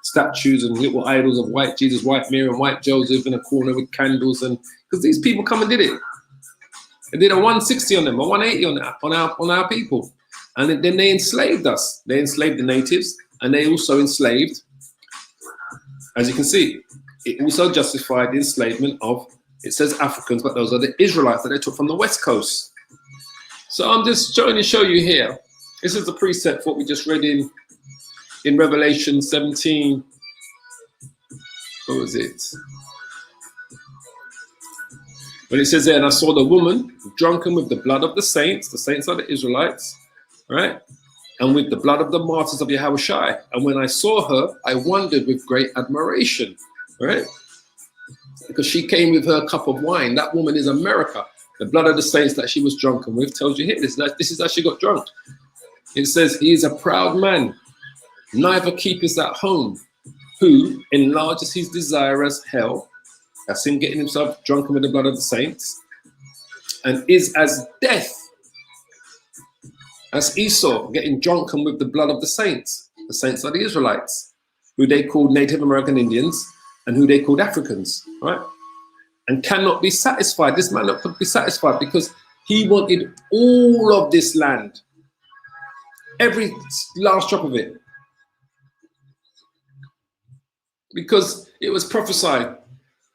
statues and little idols of white Jesus, white Mary, and white Joseph in a corner with candles. And because these people come and did it. They did a 160 on them, a 180 on our people. And then they enslaved us. They enslaved the natives, and they also enslaved, as you can see, it also justified the enslavement of, it says Africans, but those are the Israelites that they took from the West Coast. So I'm just trying to show you here. This is the precept for what we just read in Revelation 17. What was it? When it says there, and I saw the woman drunken with the blood of the saints are the Israelites, right? And with the blood of the martyrs of Yahushai. And when I saw her, I wondered with great admiration, right? Because she came with her cup of wine. That woman is America. The blood of the saints that she was drunken with tells you here, this is how she got drunk. It says, he is a proud man, neither keepeth at home, who enlarges his desire as hell. That's him getting himself drunken with the blood of the saints, and is as death. As Esau getting drunken with the blood of the saints. The saints are the Israelites, who they called Native American Indians and who they called Africans, right? And cannot be satisfied. This man not could be satisfied because he wanted all of this land, every last drop of it, because it was prophesied.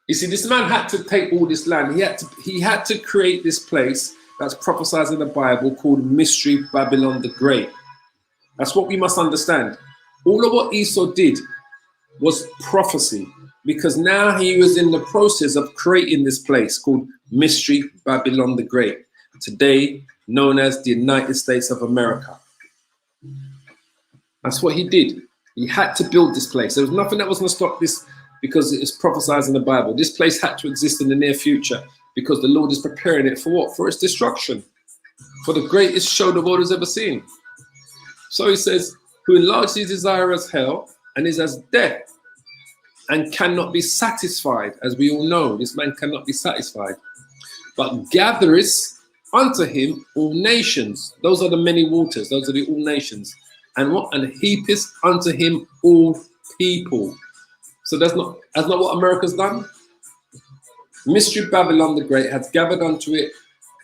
You see, this man had to take all this land. He had to create this place that's prophesied in the Bible called Mystery Babylon the Great. That's what we must understand. All of what Esau did was prophecy, because now he was in the process of creating this place called Mystery Babylon the Great, today known as the United States of America. That's what he did. He had to build this place. There was nothing that was going to stop this, because it is prophesied in the Bible. This place had to exist in the near future because the Lord is preparing it for what? For its destruction, for the greatest show the world has ever seen. So he says, who enlarges his desire as hell and is as death and cannot be satisfied. As we all know, this man cannot be satisfied, but gathereth unto him all nations. Those are the many waters. Those are the all nations. And what? And heapeth unto him all people. So that's not what America's done. Mystery Babylon the Great has gathered unto it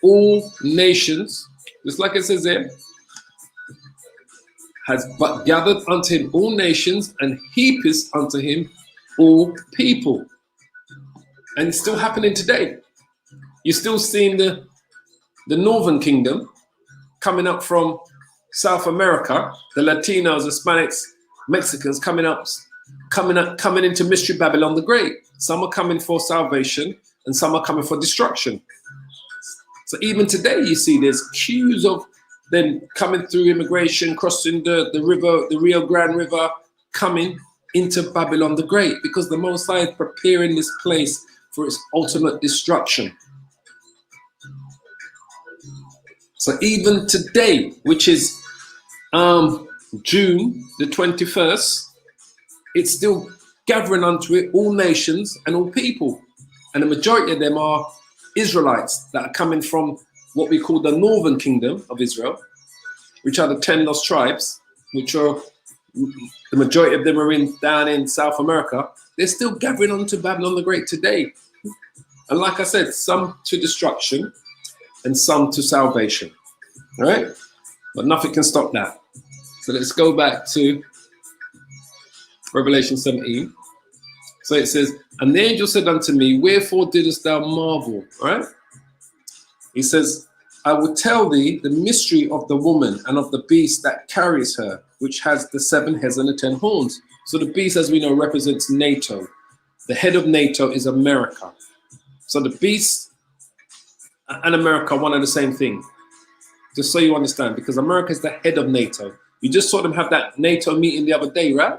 all nations, just like it says there, has but gathered unto him all nations and heapeth unto him all people. And it's still happening today. You're still seeing the Northern Kingdom coming up from South America, the Latinos, Hispanics, Mexicans coming into Mystery Babylon the Great. Some are coming for salvation and some are coming for destruction. So even today you see there's queues of them coming through immigration, crossing the river, the Rio Grande River, coming into Babylon the Great, because the Most High is preparing this place for its ultimate destruction. So even today, which is June the 21st, it's still gathering unto it all nations and all people. And the majority of them are Israelites that are coming from what we call the Northern Kingdom of Israel, which are the 10 lost tribes, which are, the majority of them are down in South America. They're still gathering onto Babylon the Great today. And like I said, some to destruction and some to salvation. All right? But nothing can stop that. So let's go back to Revelation 17. So it says, and the angel said unto me, wherefore didst thou marvel? All right? He says, I will tell thee the mystery of the woman and of the beast that carries her, which has the 7 heads and the 10 horns. So the beast, as we know, represents NATO. The head of NATO is America. So the beast and America are one and the same thing. Just so you understand, because America is the head of NATO. You just saw them have that NATO meeting the other day, right?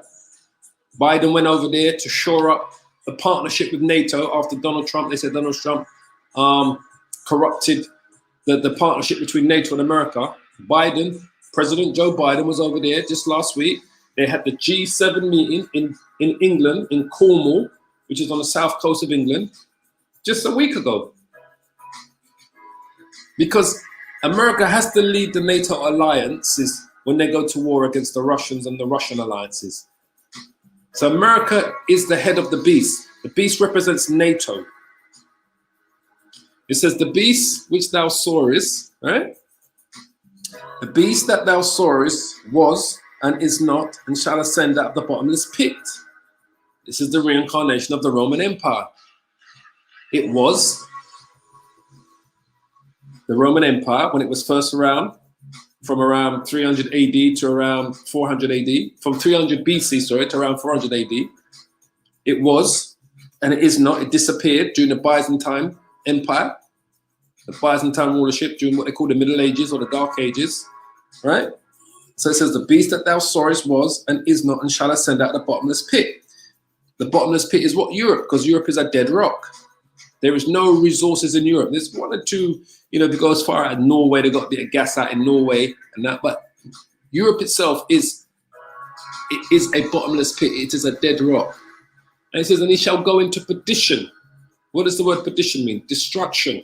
Biden went over there to shore up the partnership with NATO after Donald Trump. They said Donald Trump corrupted the partnership between NATO and America. President Joe Biden was over there just last week. They had the G7 meeting in England, in Cornwall, which is on the south coast of England, just a week ago. Because America has to lead the NATO alliances when they go to war against the Russians and the Russian alliances. So America is the head of the beast. The beast represents NATO. It says, the beast which thou sawest, right? The beast that thou sawest was and is not and shall ascend out of the bottomless pit. This is the reincarnation of the Roman Empire. It was the Roman Empire when it was first around, from around 300 AD to around 400 AD, from 300 BC, sorry, to around 400 AD. It was, and it is not, it disappeared during the Byzantine Empire, the Byzantine rulership during what they call the Middle Ages or the Dark Ages, right? So it says, the beast that thou sawest was and is not and shall ascend out of the bottomless pit. The bottomless pit is what? Europe, because Europe is a dead rock. There is no resources in Europe. There's one or two, if you go as far as Norway, they got a bit of gas out in Norway and that, but Europe itself is a bottomless pit. It is a dead rock. And it says, and he shall go into perdition. What does the word perdition mean? Destruction.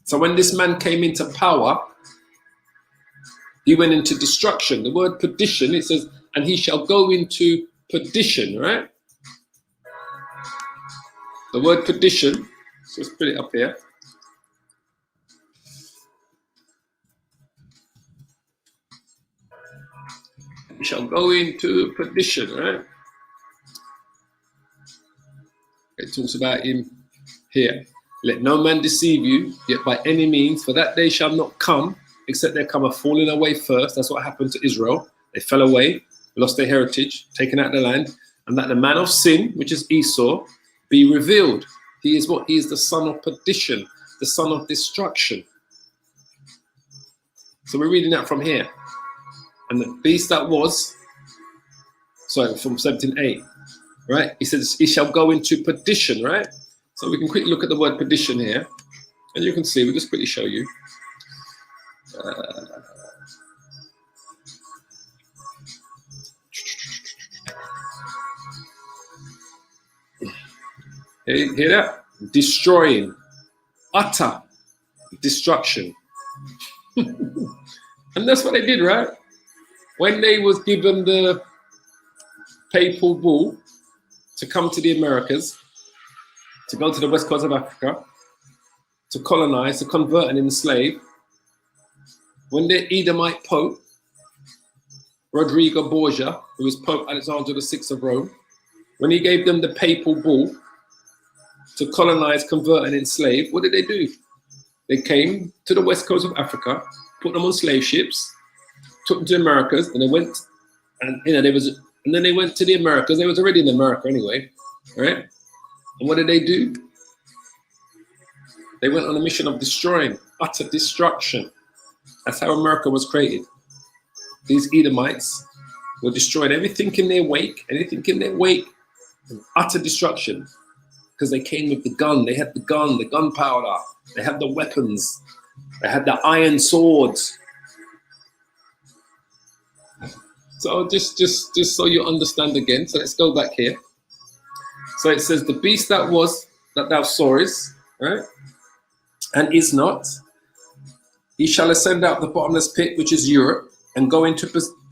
So when this man came into power, he went into destruction. The word perdition, it says, and he shall go into perdition, right? The word perdition, so let's put it up here. He shall go into perdition, right? It talks about him here. Let no man deceive you, yet by any means, for that day shall not come, except there come a falling away first. That's what happened to Israel. They fell away, lost their heritage, taken out of the land, and that the man of sin, which is Esau, be revealed. He is what? He is the son of perdition, the son of destruction. So we're reading that from here. And the beast that was, sorry, from 17:8, right? He says, he shall go into perdition, right? So we can quickly look at the word perdition here. And you can see, we'll just quickly show you. Hear that? Destroying, utter destruction. And that's what they did, right? When they was given the papal bull to come to the Americas, to go to the west coast of Africa, to colonize, to convert and enslave, when the Edomite Pope, Rodrigo Borgia, who was Pope Alexander VI of Rome, when he gave them the papal bull to colonize, convert, and enslave, what did they do? They came to the west coast of Africa, put them on slave ships, took them to the Americas, and they went, and then they went to the Americas. They was already in America anyway, right? And what did they do? They went on a mission of destroying, utter destruction. That's how America was created. These Edomites were destroying everything in their wake, utter destruction. Because they came with the gun. They had the gun, the gunpowder. They had the weapons. They had the iron swords. So just so you understand again. So let's go back here. So it says, the beast that was, that thou sawest, right, and is not, he shall ascend out the bottomless pit, which is Europe, and go into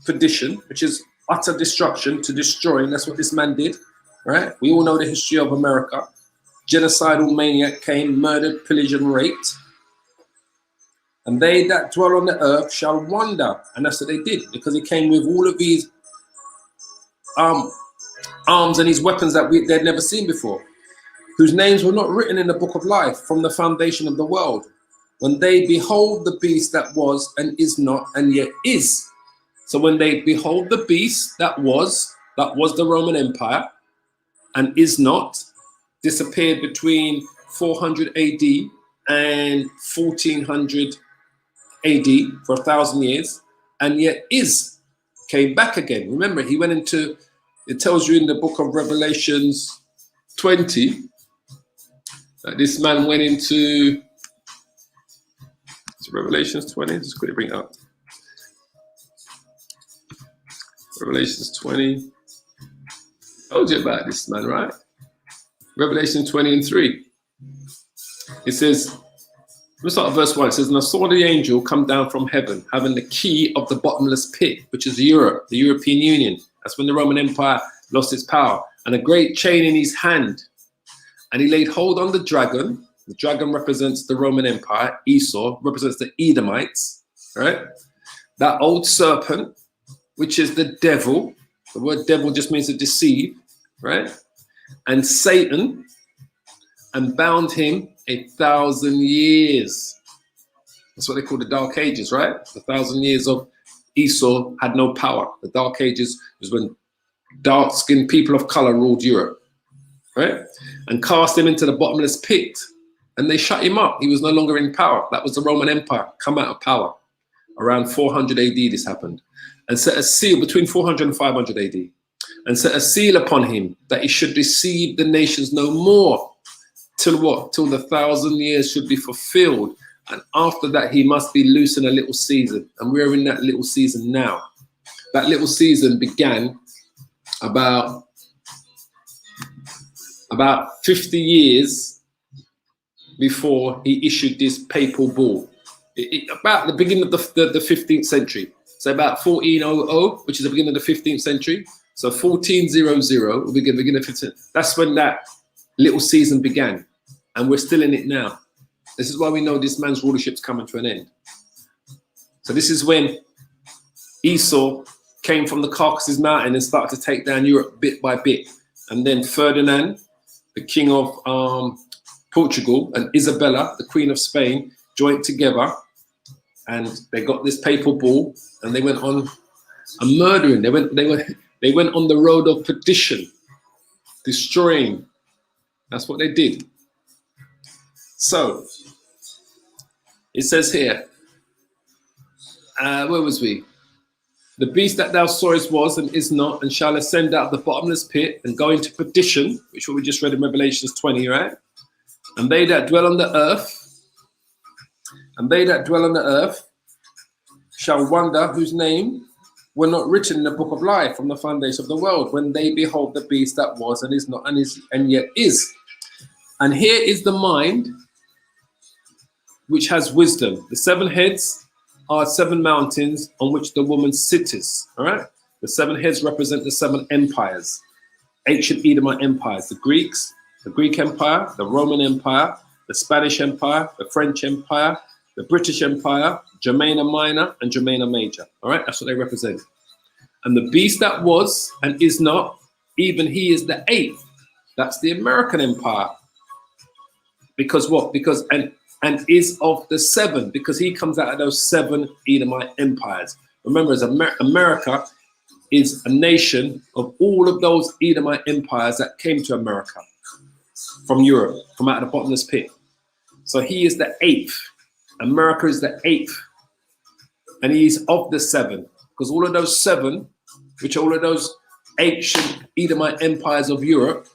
perdition, which is utter destruction, to destroy. And that's what this man did, right? We all know the history of America. Genocidal maniac came, murdered, pillaged, and raped. And they that dwell on the earth shall wonder. And that's what they did, because he came with all of these arms and these weapons that they'd never seen before, whose names were not written in the book of life from the foundation of the world, when they behold the beast that was and is not and yet is. So when they behold the beast that was the Roman Empire, and is not, disappeared between 400 AD and 1400 AD for 1,000 years, and yet is, came back again. Remember, he went into, it tells you in the book of Revelations 20 that this man went into, it's Revelations 20, just quickly bring it up. Revelations 20, told you about this man, right? Revelation 20:3. It says, let's start at verse 1. It says, and I saw the angel come down from heaven, having the key of the bottomless pit, which is Europe, the European Union. That's when the Roman Empire lost its power. And a great chain in his hand. And he laid hold on the dragon. The dragon represents the Roman Empire. Esau represents the Edomites, right? That old serpent, which is the devil. The word devil just means to deceive, right? And Satan, and bound him 1,000 years. That's what they call the Dark Ages, right? 1,000 years of Esau had no power. The Dark Ages was when dark-skinned people of color ruled Europe, right? And cast him into the bottomless pit. And they shut him up. He was no longer in power. That was the Roman Empire, come out of power. Around 400 AD this happened. And set a seal between 400 and 500 AD. And set a seal upon him that he should deceive the nations no more. Till what? Till the 1,000 years should be fulfilled. And after that, he must be loose in a little season. And we're in that little season now. That little season began about 50 years before he issued this papal bull. About the beginning of the 15th century. So about 1400, which is the beginning of the 15th century. So 1400 will be the beginning of 15th. That's when that little season began. And we're still in it now. This is why we know this man's rulership's coming to an end. So this is when Esau came from the Caucasus Mountain and started to take down Europe bit by bit. And then Ferdinand, the king of Portugal, and Isabella, the queen of Spain, joined together. And they got this papal bull, and they went on a murdering. They went on the road of perdition, destroying. That's what they did. So it says here, where was we? The beast that thou sawest was and is not, and shall ascend out of the bottomless pit and go into perdition, which what we just read in Revelations 20, right? And they that dwell on the earth, shall wonder, whose name were not written in the book of life from the foundation of the world, when they behold the beast that was and is not and yet is. And here is the mind which has wisdom. The 7 heads are 7 mountains on which the woman sitteth. All right. The 7 heads represent the 7 empires. ancient Edomite empires, the Greeks, the Greek Empire, the Roman Empire, the Spanish Empire, the French Empire, the British Empire, Germania Minor and Germania Major. All right, that's what they represent. And the beast that was and is not, even he is the eighth. That's the American Empire. Because what? Because and is of the seven, because he comes out of those seven Edomite empires. Remember, as America is a nation of all of those Edomite empires that came to America from Europe, from out of the bottomless pit. So he is the eighth. America is the eighth. And he's of the seven. Because all of those seven, which are all of those ancient Edomite empires of Europe,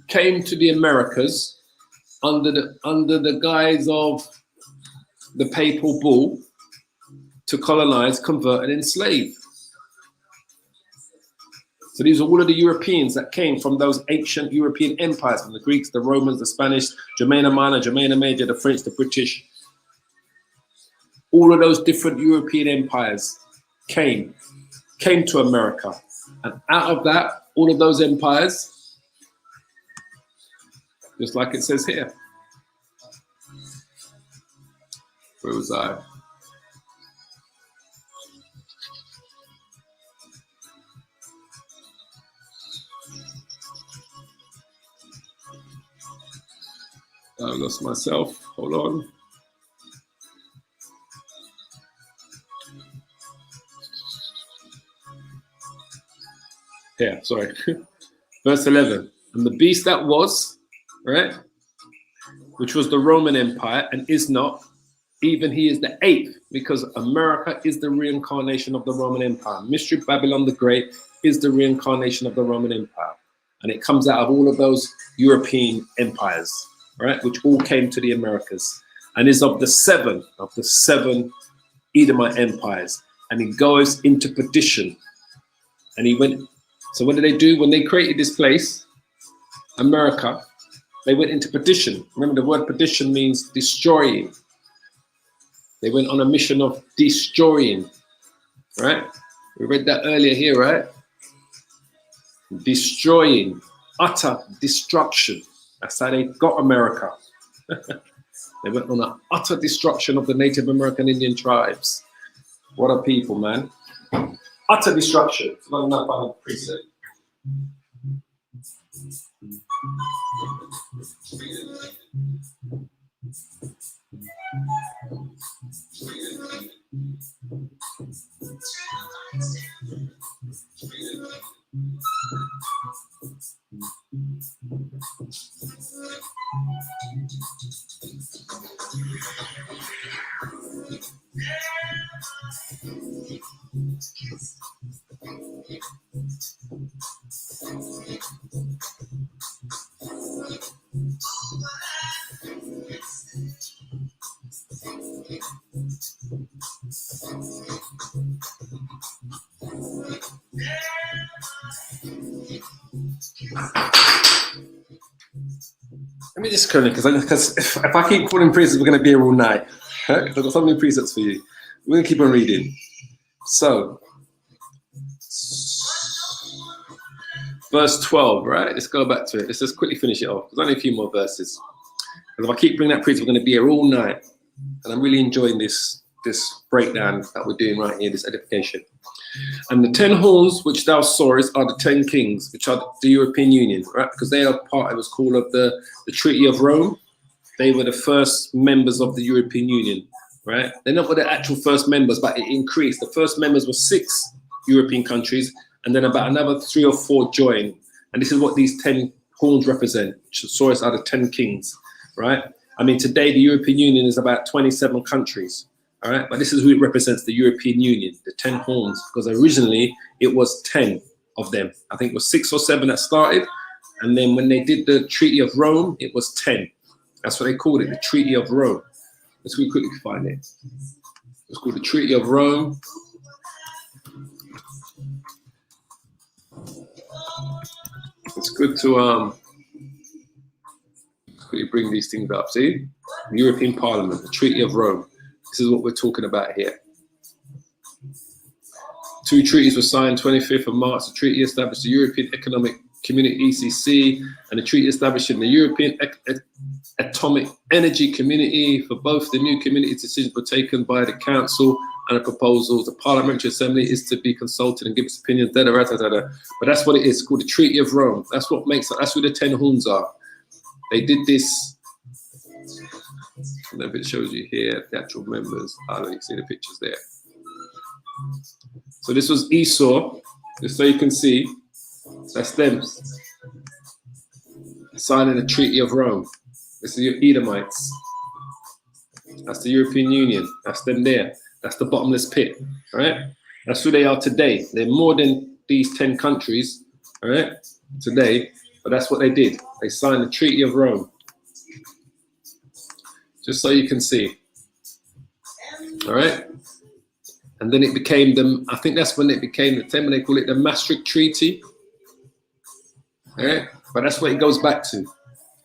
came to the Americas under the guise of the papal bull to colonize, convert, and enslave. So these are all of the Europeans that came from those ancient European empires, from the Greeks, the Romans, the Spanish, Germania Minor, Germania Major, the French, the British. All of those different European empires came to America. And out of that, all of those empires, just like it says here. Where was I? I lost myself. Hold on. Here, sorry. Verse 11. And the beast that was, right, which was the Roman Empire and is not, even he is the eighth, because America is the reincarnation of the Roman Empire. Mystery Babylon the Great is the reincarnation of the Roman Empire. And it comes out of all of those European empires, right, which all came to the Americas, and is of the seven Edomite empires. And he goes into perdition. And he went, so what did they do? When they created this place, America, they went into perdition. Remember, the word perdition means destroying. They went on a mission of destroying, right? We read that earlier here, right? Destroying, utter destruction. That's how they got America. They went on an utter destruction of the Native American Indian tribes. What a people, man. Utter destruction. It's not enough on a precept. Let me just because if I keep calling precepts, we're going to be here all night. I've got so many precepts for you. We're going to keep on reading. So, verse 12, right? Let's go back to it. Let's just quickly finish it off. There's only a few more verses. Because if I keep bringing that precept, we're going to be here all night. And I'm really enjoying this breakdown that we're doing right here, this edification. And the 10 horns which thou sawest are the 10 kings, which are the European Union, right? Because they are part, it was called, of the Treaty of Rome. They were the first members of the European Union, right? They're not the actual first members, but it increased. The first members were 6 European countries, and then about another 3 or 4 joined. And this is what these 10 horns represent. Saurus are the 10 kings, right? I mean, today the European Union is about 27 countries. All right, but this is who it represents, the European Union, the 10 horns, because originally it was 10 of them. I think it was 6 or 7 that started. And then when they did the Treaty of Rome, it was 10. That's what they called it, the Treaty of Rome. Let's quickly find it. It's called the Treaty of Rome. It's good to quickly bring these things up. See, the European Parliament, the Treaty of Rome. This is what we're talking about here. 2 treaties were signed 25th of March. The treaty established the European Economic Community ECC, and a treaty establishing the European Atomic Energy Community. For both the new community, decisions were taken by the Council, and a proposal. The Parliamentary Assembly is to be consulted and give its opinions. Da, da, da, da, da. But that's what it is. It's called the Treaty of Rome. That's what makes it. That's who the 10 horns are. They did this. I don't know if it shows you here the actual members. I don't see the pictures there. So this was Esau, just so you can see. That's them signing the Treaty of Rome. This is your Edomites. That's the European Union. That's them there. That's the bottomless pit. All right. That's who they are today. They're more than these 10 countries. All right. Today, but that's what they did. They signed the Treaty of Rome. Just so you can see. All right. And then it became the, I think that's when it became the 10, they call it the Maastricht Treaty. All right. But that's what it goes back to.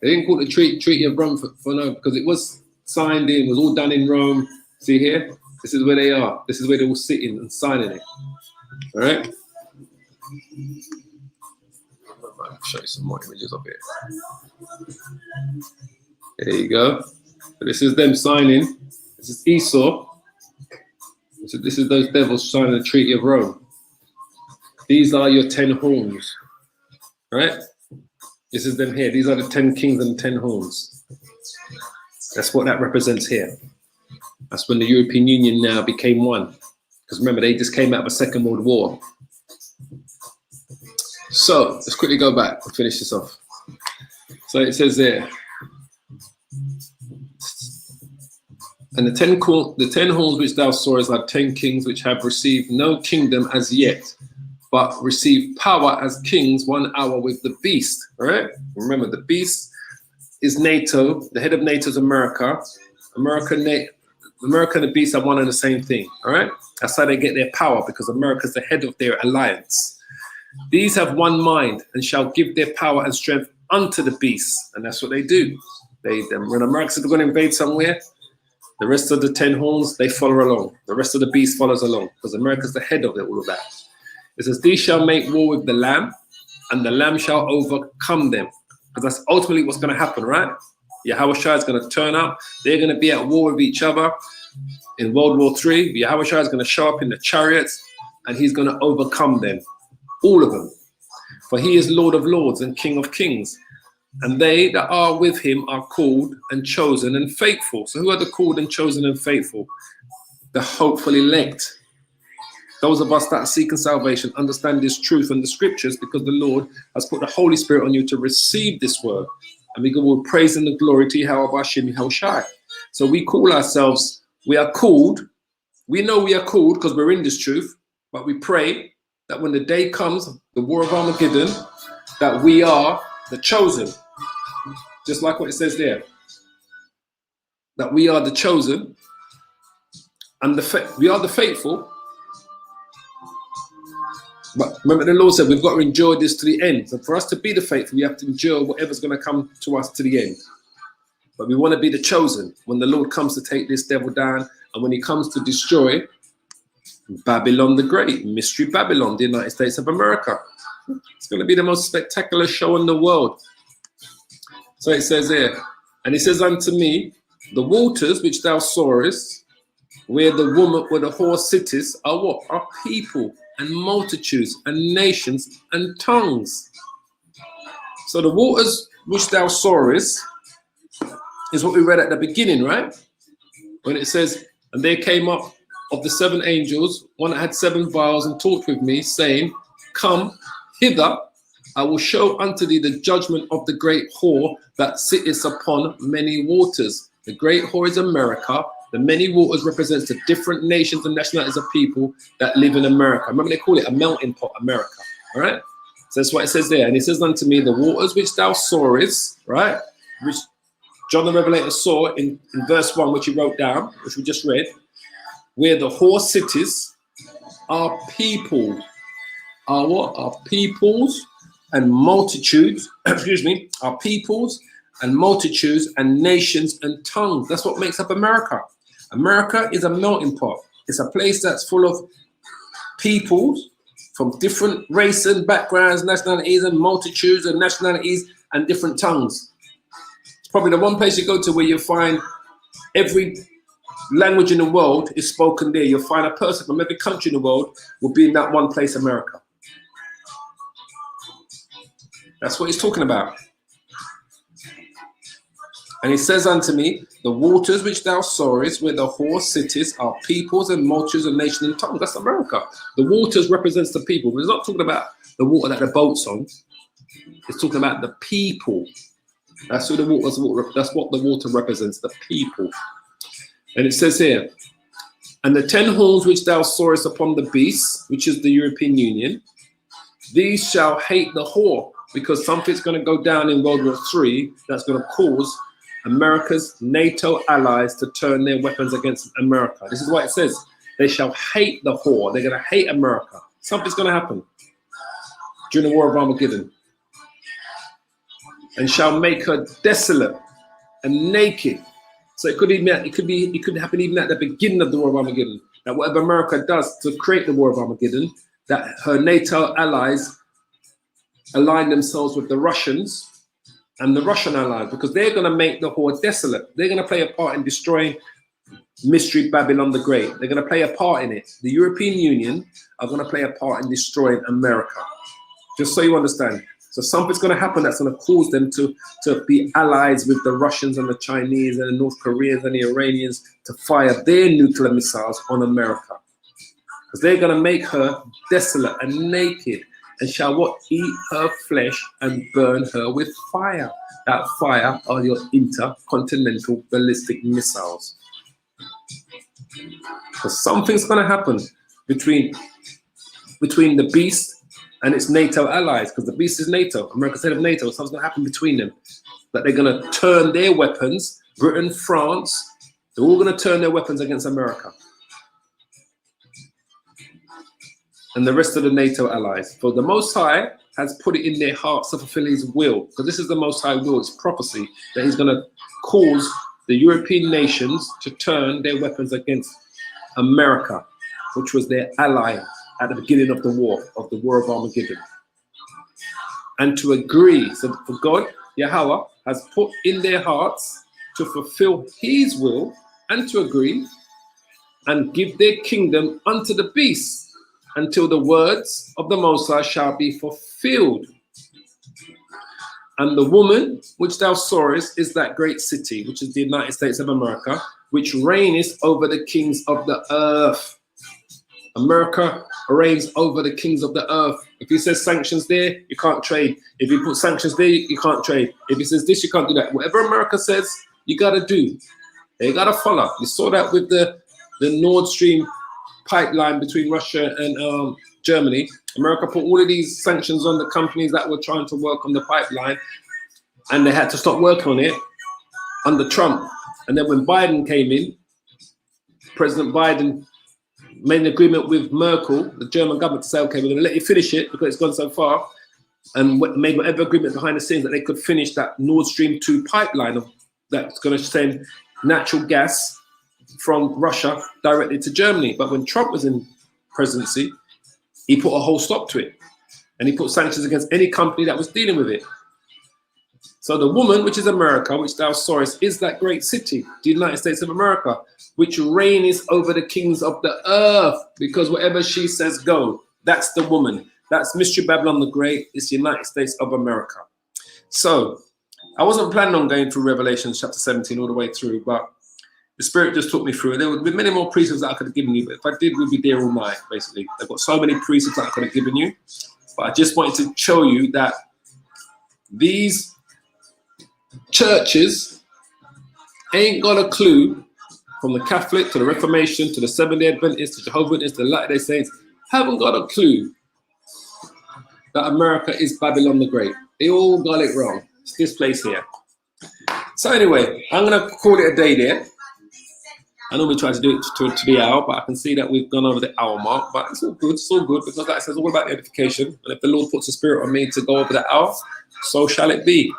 They didn't call it the Treaty of Rome for no, because it was signed in, was all done in Rome. See here? This is where they are. This is where they're all sitting and signing it. All right. I'll show you some more images of it. There you go. So this is them signing. This is Esau. So this is those devils signing the Treaty of Rome. These are your 10 horns. All right. This is them here. These are the 10 kings and 10 horns. That's what that represents here. That's when the European Union now became one. Because remember, they just came out of a Second World War. So let's quickly go back and finish this off. So it says there, and the 10 horns which thou sawest are 10 kings which have received no kingdom as yet, but receive power as kings 1 hour with the beast. All right. Remember, the beast is NATO. The head of NATO is America. America and the beast are one and the same thing. All right. That's how they get their power, because America is the head of their alliance. These have one mind and shall give their power and strength unto the beast. And that's what they do. When America says they're going to invade somewhere, the rest of the 10 horns, they follow along. The rest of the beast follows along, because America's the head of all of that. It says, these shall make war with the Lamb, and the Lamb shall overcome them. Because that's ultimately what's going to happen, right? Yahushua is going to turn up. They're going to be at war with each other in World War III. Yahushua is going to show up in the chariots, and he's going to overcome them. All of them. For he is Lord of lords and King of kings. And they that are with him are called and chosen and faithful. So who are the called and chosen and faithful? The hopeful elect. Those of us that are seeking salvation understand this truth and the scriptures, because the Lord has put the Holy Spirit on you to receive this word. And we go with praise and the glory to Yahweh Hashem Yahushai. So we call ourselves, we are called. We know we are called because we're in this truth, but we pray that when the day comes, the war of Armageddon, that we are the chosen. Just like what it says there. That we are the chosen and we are the faithful. But remember, the Lord said we've got to endure this to the end. So for us to be the faithful, we have to endure whatever's going to come to us to the end. But we want to be the chosen when the Lord comes to take this devil down, and when he comes to destroy Babylon the Great, Mystery Babylon, the United States of America. It's going to be the most spectacular show in the world. So it says here, and he says unto me, the waters which thou sawest, where the whore sitteth, are what? Are people and multitudes and nations and tongues. So the waters which thou sawest is what we read at the beginning, right? When it says, and there came up of the 7 angels, one that had 7 vials, and talked with me, saying, come hither, I will show unto thee the judgment of the great whore that sitteth upon many waters. The great whore is America. The many waters represents the different nations and nationalities of people that live in America. Remember, they call it a melting pot, America. All right? So that's what it says there. And it says unto me, the waters which thou sawest, right? Which John the Revelator saw in verse 1, which he wrote down, which we just read, where the whore cities are people. Are what? Are peoples and multitudes, excuse me, are peoples and multitudes and nations and tongues. That's what makes up America. America is a melting pot. It's a place that's full of peoples from different race and backgrounds, nationalities and multitudes and nationalities and different tongues. It's probably the one place you go to where you find every language in the world is spoken there. You'll find a person from every country in the world will be in that one place, America. That's what he's talking about. And he says unto me, the waters which thou sawest, where the whore sitteth, are peoples and multitudes and nations and tongues. That's America. The waters represents the people. But it's not talking about the water that the boat's on. It's talking about the people. That's who the water. That's what the water represents, the people. And it says here, and the 10 horns which thou sawest upon the beast, which is the European Union, these shall hate the whore, because something's going to go down in World War III that's going to cause America's NATO allies to turn their weapons against America. This is what it says. They shall hate the whore. They're going to hate America. Something's going to happen during the War of Armageddon. And shall make her desolate and naked. So it could happen even at the beginning of the War of Armageddon. That whatever America does to create the War of Armageddon, that her NATO allies align themselves with the Russians and the Russian allies, because they're going to make the whore desolate. They're going to play a part in destroying Mystery Babylon the Great. They're going to play a part in it. The European Union are going to play a part in destroying America. Just so you understand. So something's going to happen that's going to cause them to be allies with the Russians and the Chinese and the North Koreans and the Iranians to fire their nuclear missiles on America. Because they're going to make her desolate and naked, and shall what? Eat her flesh and burn her with fire. That fire are your intercontinental ballistic missiles. So something's going to happen between the beast and its NATO allies, because the beast is NATO. America's head of NATO. Something's going to happen between them. That they're going to turn their weapons, Britain, France, they're all going to turn their weapons against America. And the rest of the NATO allies. For the Most High has put it in their hearts to fulfill his will. Because this is the Most High will, it's prophecy, that he's going to cause the European nations to turn their weapons against America, which was their ally at the beginning of the War of Armageddon. And to agree, so for God, Yahweh, has put in their hearts to fulfill his will and to agree and give their kingdom unto the beast, until the words of the Most High shall be fulfilled. And the woman which thou sawest is that great city, which is the United States of America, which reigneth over the kings of the earth. America reigns over the kings of the earth. If he says sanctions there, you can't trade. If he puts sanctions there, you can't trade. If he says this, you can't do that. Whatever America says, you got to do. You got to follow. You saw that with the Nord Stream pipeline between Russia and Germany. America put all of these sanctions on the companies that were trying to work on the pipeline, and they had to stop working on it under Trump. And then when Biden came in, President Biden made an agreement with Merkel, the German government, to say, okay, we're going to let you finish it because it's gone so far, and made whatever agreement behind the scenes that they could finish that Nord Stream 2 pipeline that's going to send natural gas from Russia directly to Germany. But when Trump was in presidency, he put a whole stop to it, and he put sanctions against any company that was dealing with it. So the woman, which is America, which thou sawest, is that great city, the United States of America, which reigneth over the kings of the earth, because whatever she says go. That's the woman. That's Mystery Babylon the Great. It's the United States of America. So I wasn't planning on going through Revelation chapter 17 all the way through, but the Spirit just took me through. There would be many more precepts that I could have given you, but if I did, we'd be there all night, basically. I've got so many precepts that I could have given you, but I just wanted to show you that these churches ain't got a clue, from the Catholic to the Reformation to the Seventh-day Adventists to Jehovah's Witnesses to the Latter-day Saints, haven't got a clue that America is Babylon the Great. They all got it wrong. It's this place here. So anyway, I'm going to call it a day there. I normally try to do it to the hour, but I can see that we've gone over the hour mark. But it's all good. It's all good, because like I said, it's all about edification. And if the Lord puts a spirit on me to go over the hour, so shall it be.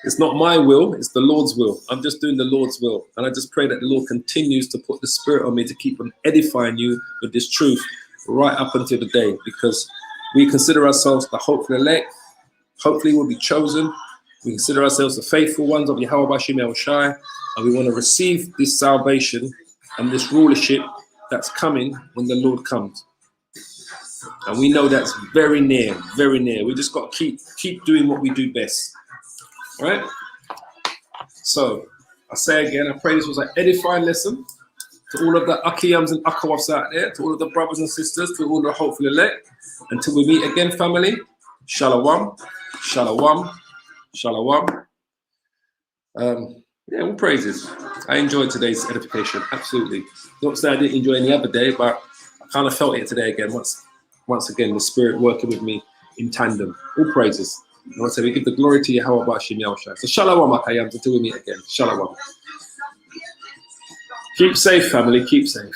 It's not my will, it's the Lord's will. I'm just doing the Lord's will. And I just pray that the Lord continues to put the spirit on me to keep on edifying you with this truth right up until the day, because we consider ourselves the hopeful elect. Hopefully we'll be chosen. We consider ourselves the faithful ones of Yahweh Bashim El Shai, and we want to receive this salvation and this rulership that's coming when the Lord comes. And we know that's very near, very near. We just got to keep doing what we do best. All right? So, I say again, I pray this was an edifying lesson to all of the Akiyams and Akawas out there, to all of the brothers and sisters, to all the hopeful elect. Until we meet again, family, Shalom, Shalom, Shalom. Yeah, all praises. I enjoyed today's edification, absolutely. Not to say I didn't enjoy any other day, but I kind of felt it today again. Once again, the Spirit working with me in tandem. All praises. I want to say we give the glory to Yahweh Bashim Yahushua. So Shalom, Akayams, until we meet again. Shalom. Keep safe, family. Keep safe.